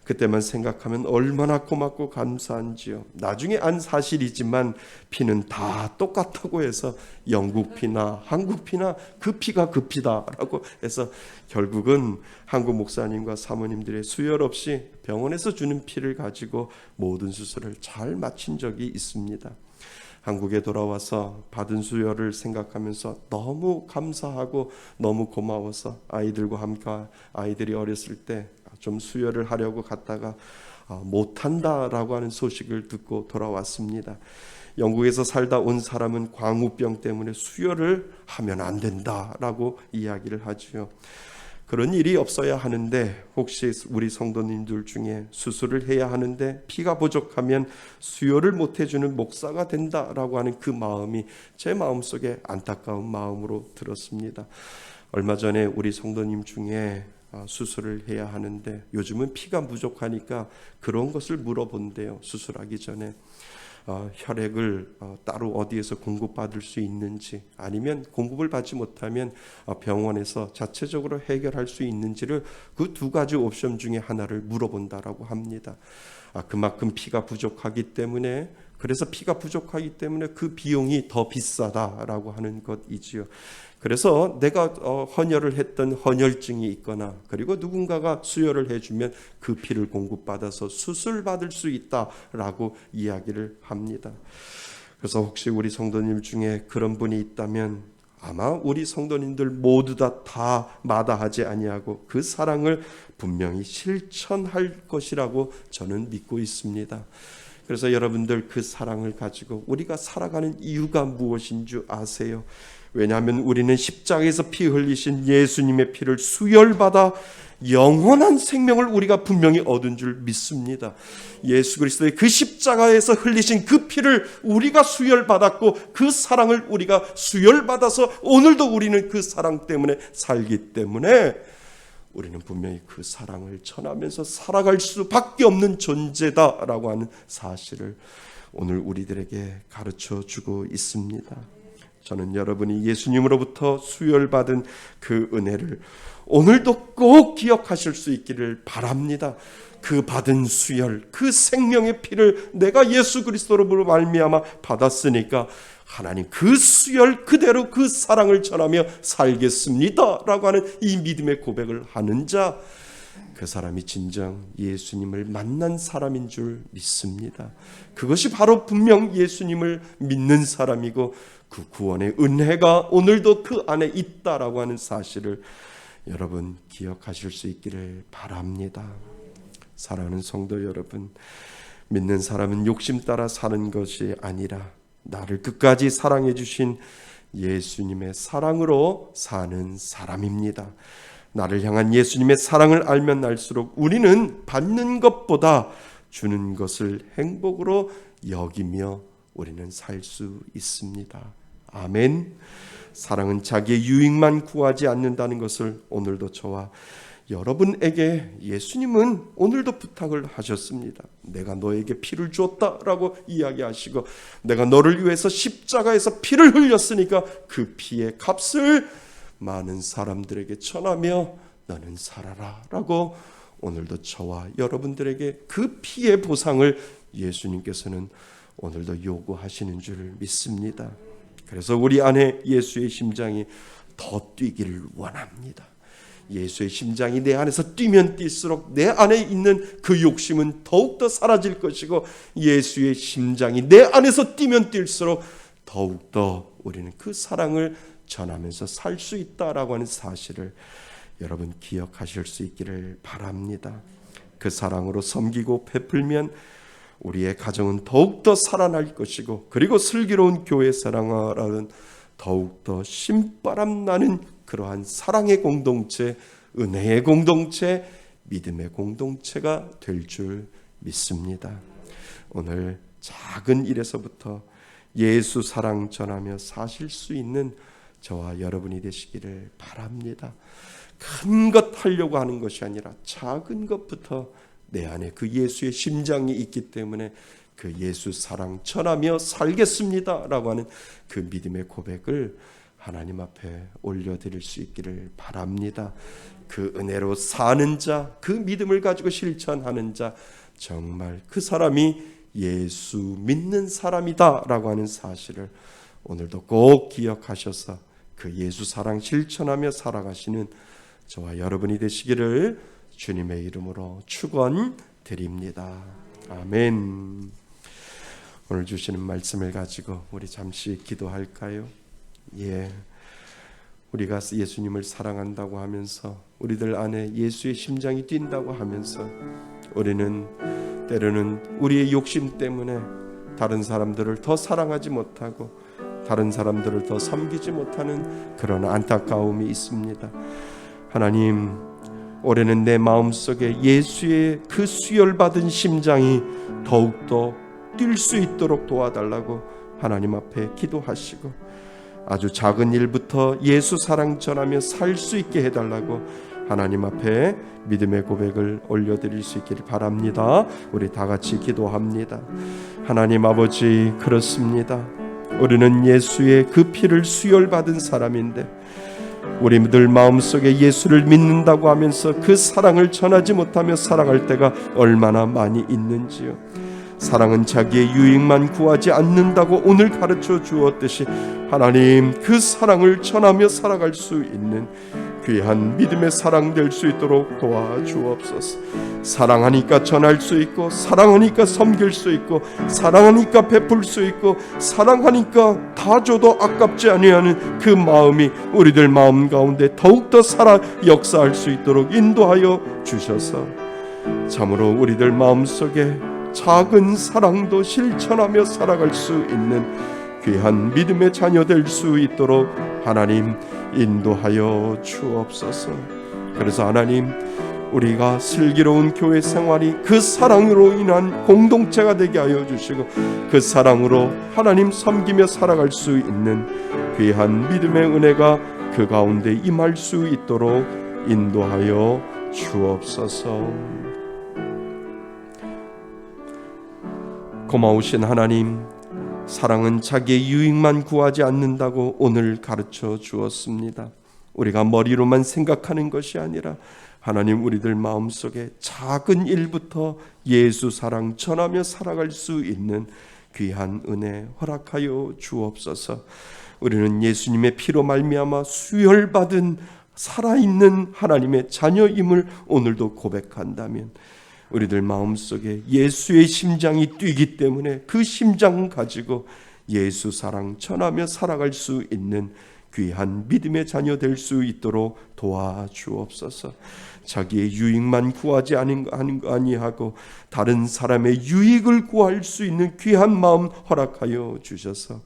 그때만 생각하면 얼마나 고맙고 감사한지요. 나중에 안 사실이지만 피는 다 똑같다고 해서 영국 피나 한국 피나 그 피가 그 피다라고 해서 결국은 한국 목사님과 사모님들의 수혈 없이 병원에서 주는 피를 가지고 모든 수술을 잘 마친 적이 있습니다. 한국에 돌아와서 받은 수혈을 생각하면서 너무 감사하고 너무 고마워서 아이들과 함께 아이들이 어렸을 때 좀 수혈을 하려고 갔다가 못한다라고 하는 소식을 듣고 돌아왔습니다. 영국에서 살다 온 사람은 광우병 때문에 수혈을 하면 안 된다라고 이야기를 하지요. 그런 일이 없어야 하는데 혹시 우리 성도님들 중에 수술을 해야 하는데 피가 부족하면 수혈을 못 해주는 목사가 된다라고 하는 그 마음이 제 마음속에 안타까운 마음으로 들었습니다. 얼마 전에 우리 성도님 중에 수술을 해야 하는데 요즘은 피가 부족하니까 그런 것을 물어본대요. 수술하기 전에 혈액을 따로 어디에서 공급받을 수 있는지 아니면 공급을 받지 못하면 병원에서 자체적으로 해결할 수 있는지를 그 두 가지 옵션 중에 하나를 물어본다라고 합니다. 그만큼 피가 부족하기 때문에 그래서 피가 부족하기 때문에 그 비용이 더 비싸다라고 하는 것이지요. 그래서 내가 헌혈을 했던 헌혈증이 있거나 그리고 누군가가 수혈을 해주면 그 피를 공급받아서 수술받을 수 있다라고 이야기를 합니다. 그래서 혹시 우리 성도님 중에 그런 분이 있다면 아마 우리 성도님들 모두 다 마다하지 아니하고 그 사랑을 분명히 실천할 것이라고 저는 믿고 있습니다. 그래서 여러분들 그 사랑을 가지고 우리가 살아가는 이유가 무엇인 줄 아세요? 왜냐하면 우리는 십자가에서 피 흘리신 예수님의 피를 수혈받아 영원한 생명을 우리가 분명히 얻은 줄 믿습니다. 예수 그리스도의 그 십자가에서 흘리신 그 피를 우리가 수혈받았고 그 사랑을 우리가 수혈받아서 오늘도 우리는 그 사랑 때문에 살기 때문에 우리는 분명히 그 사랑을 전하면서 살아갈 수밖에 없는 존재다라고 하는 사실을 오늘 우리들에게 가르쳐 주고 있습니다. 저는 여러분이 예수님으로부터 수혈받은 그 은혜를 오늘도 꼭 기억하실 수 있기를 바랍니다. 그 받은 수혈, 그 생명의 피를 내가 예수 그리스도로 말미암아 받았으니까 하나님 그 수혈 그대로 그 사랑을 전하며 살겠습니다 라고 하는 이 믿음의 고백을 하는 자, 그 사람이 진정 예수님을 만난 사람인 줄 믿습니다. 그것이 바로 분명 예수님을 믿는 사람이고 그 구원의 은혜가 오늘도 그 안에 있다라고 하는 사실을 여러분 기억하실 수 있기를 바랍니다. 사랑하는 성도 여러분, 믿는 사람은 욕심 따라 사는 것이 아니라 나를 끝까지 사랑해 주신 예수님의 사랑으로 사는 사람입니다. 나를 향한 예수님의 사랑을 알면 알수록 우리는 받는 것보다 주는 것을 행복으로 여기며 우리는 살 수 있습니다. 아멘. 사랑은 자기의 유익만 구하지 않는다는 것을 오늘도 저와 여러분에게 예수님은 오늘도 부탁을 하셨습니다. 내가 너에게 피를 주었다라고 이야기하시고, 내가 너를 위해서 십자가에서 피를 흘렸으니까 그 피의 값을 많은 사람들에게 전하며 너는 살아라 라고 오늘도 저와 여러분들에게 그 피의 보상을 예수님께서는 오늘도 요구하시는 줄 믿습니다. 그래서 우리 안에 예수의 심장이 더 뛰기를 원합니다. 예수의 심장이 내 안에서 뛰면 뛸수록 내 안에 있는 그 욕심은 더욱더 사라질 것이고, 예수의 심장이 내 안에서 뛰면 뛸수록 더욱더 우리는 그 사랑을 전하면서 살 수 있다라고 하는 사실을 여러분 기억하실 수 있기를 바랍니다. 그 사랑으로 섬기고 베풀면 우리의 가정은 더욱더 살아날 것이고, 그리고 슬기로운 교회 사랑하라는 더욱더 신바람 나는 그러한 사랑의 공동체, 은혜의 공동체, 믿음의 공동체가 될 줄 믿습니다. 오늘 작은 일에서부터 예수 사랑 전하며 사실 수 있는 저와 여러분이 되시기를 바랍니다. 큰 것 하려고 하는 것이 아니라 작은 것부터 내 안에 그 예수의 심장이 있기 때문에 그 예수 사랑 전하며 살겠습니다 라고 하는 그 믿음의 고백을 하나님 앞에 올려드릴 수 있기를 바랍니다. 그 은혜로 사는 자, 그 믿음을 가지고 실천하는 자, 정말 그 사람이 예수 믿는 사람이다 라고 하는 사실을 오늘도 꼭 기억하셔서 그 예수 사랑 실천하며 살아가시는 저와 여러분이 되시기를 주님의 이름으로 축원드립니다. 아멘. 오늘 주시는 말씀을 가지고 우리 잠시 기도할까요? 우리가 예수님을 사랑한다고 하면서, 우리들 안에 예수의 심장이 뛴다고 하면서, 우리는 때로는 우리의 욕심 때문에 다른 사람들을 더 사랑하지 못하고 다른 사람들을 더 섬기지 못하는 그런 안타까움이 있습니다. 하나님, 올해는 내 마음속에 예수의 그 수혈받은 심장이 더욱더 뛸 수 있도록 도와달라고 하나님 앞에 기도하시고, 아주 작은 일부터 예수 사랑 전하며 살 수 있게 해달라고 하나님 앞에 믿음의 고백을 올려드릴 수 있기를 바랍니다. 우리 다 같이 기도합니다. 하나님 아버지, 그렇습니다. 우리는 예수의 그 피를 수혈받은 사람인데, 우리들 마음속에 예수를 믿는다고 하면서 그 사랑을 전하지 못하며 살아갈 때가 얼마나 많이 있는지요. 사랑은 자기의 유익만 구하지 않는다고 오늘 가르쳐 주었듯이 하나님, 그 사랑을 전하며 살아갈 수 있는 귀한 믿음의 사랑 될 수 있도록 도와주옵소서. 사랑하니까 전할 수 있고, 사랑하니까 섬길 수 있고, 사랑하니까 베풀 수 있고, 사랑하니까 다 줘도 아깝지 아니하는 그 마음이 우리들 마음 가운데 더욱더 살아 역사할 수 있도록 인도하여 주셔서 참으로 우리들 마음속에 작은 사랑도 실천하며 살아갈 수 있는 귀한 믿음의 자녀 될 수 있도록 하나님 인도하여 주옵소서. 그래서 하나님, 우리가 슬기로운 교회 생활이 그 사랑으로 인한 공동체가 되게 하여 주시고, 그 사랑으로 하나님 섬기며 살아갈 수 있는 귀한 믿음의 은혜가 그 가운데 임할 수 있도록 인도하여 주옵소서. 고마우신 하나님, 사랑은 자기의 유익만 구하지 않는다고 오늘 가르쳐 주었습니다. 우리가 머리로만 생각하는 것이 아니라 하나님, 우리들 마음속에 작은 일부터 예수 사랑 전하며 살아갈 수 있는 귀한 은혜 허락하여 주옵소서. 우리는 예수님의 피로 말미암아 수혈받은 살아있는 하나님의 자녀임을 오늘도 고백한다면, 우리들 마음속에 예수의 심장이 뛰기 때문에 그 심장 가지고 예수 사랑 전하며 살아갈 수 있는 귀한 믿음의 자녀 될 수 있도록 도와주옵소서. 자기의 유익만 구하지 아니하고 다른 사람의 유익을 구할 수 있는 귀한 마음 허락하여 주셔서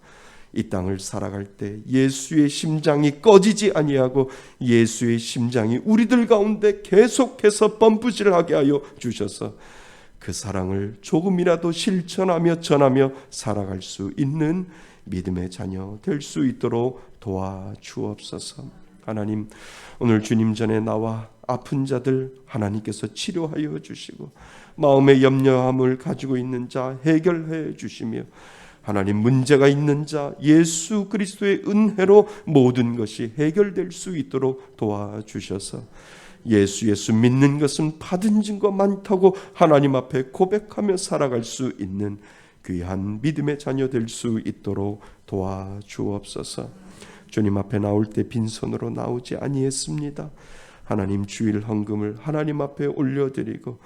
이 땅을 살아갈 때 예수의 심장이 꺼지지 아니하고 예수의 심장이 우리들 가운데 계속해서 펌프질하게 하여 주셔서 그 사랑을 조금이라도 실천하며 전하며 살아갈 수 있는 믿음의 자녀 될 수 있도록 도와주옵소서. 하나님, 오늘 주님 전에 나와 아픈 자들 하나님께서 치료하여 주시고, 마음의 염려함을 가지고 있는 자 해결해 주시며, 하나님, 문제가 있는 자 예수 그리스도의 은혜로 모든 것이 해결될 수 있도록 도와주셔서 예수 믿는 것은 받은 증거 많다고 하나님 앞에 고백하며 살아갈 수 있는 귀한 믿음의 자녀 될 수 있도록 도와주옵소서. 주님 앞에 나올 때 빈손으로 나오지 아니했습니다. 하나님, 주일 헌금을 하나님 앞에 올려드리고,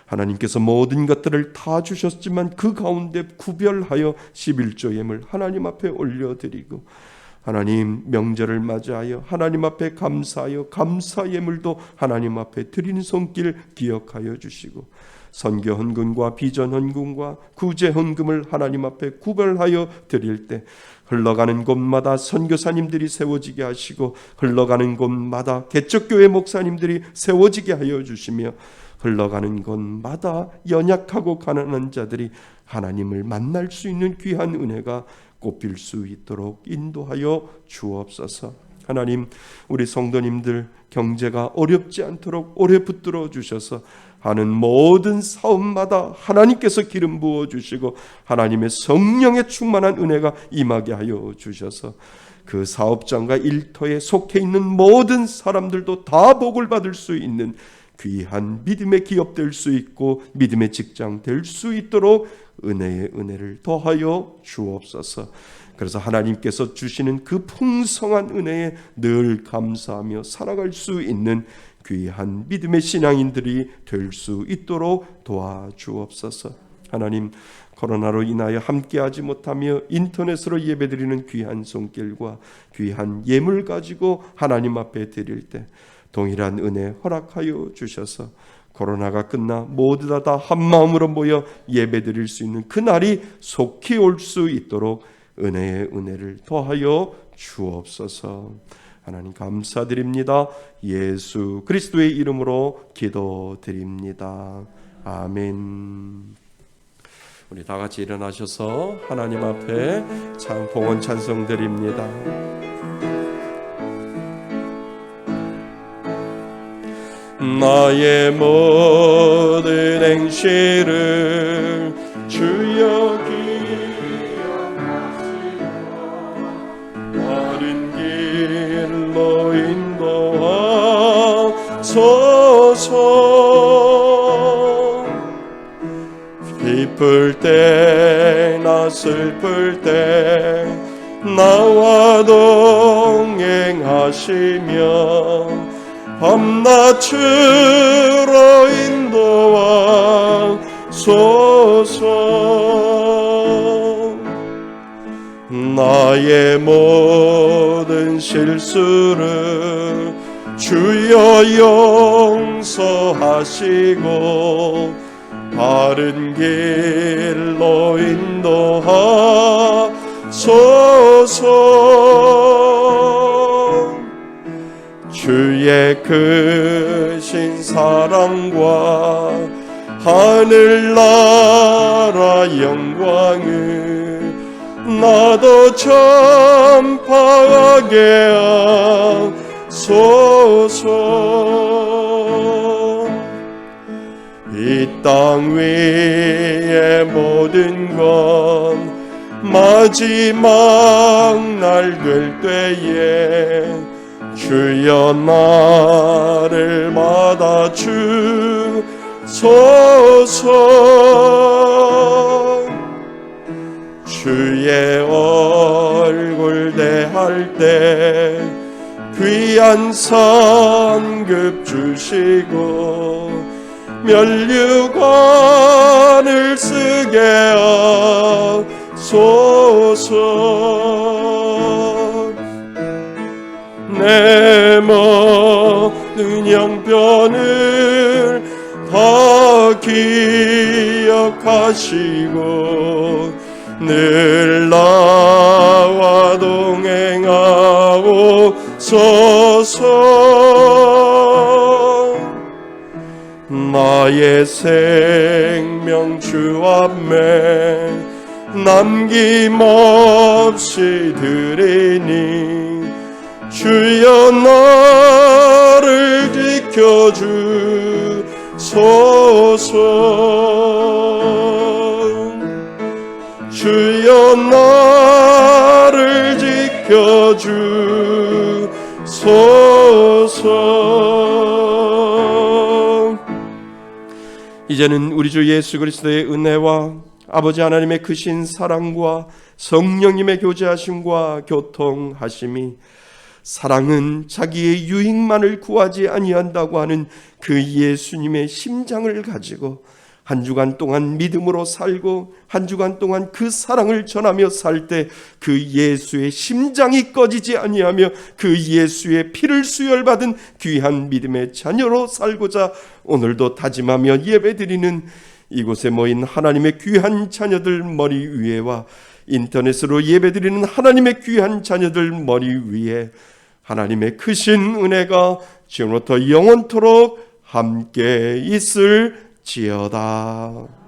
하나님께서 모든 것들을 다 주셨지만 그 가운데 구별하여 11조 예물 하나님 앞에 올려드리고, 하나님, 명절을 맞이하여 하나님 앞에 감사하여 감사 예물도 하나님 앞에 드리는 손길 기억하여 주시고, 선교 헌금과 비전 헌금과 구제 헌금을 하나님 앞에 구별하여 드릴 때 흘러가는 곳마다 선교사님들이 세워지게 하시고, 흘러가는 곳마다 개척교회 목사님들이 세워지게 하여 주시며, 흘러가는 곳마다 연약하고 가난한 자들이 하나님을 만날 수 있는 귀한 은혜가 꽃필 수 있도록 인도하여 주옵소서. 하나님, 우리 성도님들 경제가 어렵지 않도록 오래 붙들어 주셔서 하는 모든 사업마다 하나님께서 기름 부어 주시고 하나님의 성령의 충만한 은혜가 임하게 하여 주셔서 그 사업장과 일터에 속해 있는 모든 사람들도 다 복을 받을 수 있는 귀한 믿음의 기업 될 수 있고 믿음의 직장 될 수 있도록 은혜의 은혜를 더하여 주옵소서. 그래서 하나님께서 주시는 그 풍성한 은혜에 늘 감사하며 살아갈 수 있는 귀한 믿음의 신앙인들이 될 수 있도록 도와주옵소서. 하나님, 코로나로 인하여 함께하지 못하며 인터넷으로 예배드리는 귀한 손길과 귀한 예물 가지고 하나님 앞에 드릴 때 동일한 은혜 허락하여 주셔서 코로나가 끝나 모두 다 한마음으로 모여 예배드릴 수 있는 그날이 속히 올 수 있도록 은혜의 은혜를 더하여 주옵소서. 하나님 감사드립니다. 예수 그리스도의 이름으로 기도드립니다. 아멘. 우리 다 같이 일어나셔서 하나님 앞에 봉헌 찬송 드립니다. 나의 모든 행실을 주여 기억하시고 바른 길로 인도하소서. 기쁠 때나 슬플 때 나와 동행하시며 밤낮으로 인도하소서. 나의 모든 실수를 주여 용서하시고 바른 길로 인도하소서. 주의 크신 사랑과 하늘나라 영광을 나도 전파하게 하소서. 이 땅 위의 모든 건 마지막 날 될 때에 주여 나를 받아 주소서. 주의 얼굴 대할 때 귀한 상급 주시고 면류관을 쓰게 하소서. 내 모든 형편을 다 기억하시고 늘 나와 동행하옵소서. 나의 생명 영광 주 앞에 남김없이 드리니 주여 나를 지켜주소서. 주여 나를 지켜주소서. 이제는 우리 주 예수 그리스도의 은혜와 아버지 하나님의 크신 사랑과 성령님의 교제하심과 교통하심이, 사랑은 자기의 유익만을 구하지 아니한다고 하는 그 예수님의 심장을 가지고 한 주간 동안 믿음으로 살고 한 주간 동안 그 사랑을 전하며 살 때 그 예수의 심장이 꺼지지 아니하며 그 예수의 피를 수혈받은 귀한 믿음의 자녀로 살고자 오늘도 다짐하며 예배드리는 이곳에 모인 하나님의 귀한 자녀들 머리 위에와 인터넷으로 예배드리는 하나님의 귀한 자녀들 머리 위에 하나님의 크신 은혜가 지금부터 영원토록 함께 있을지어다.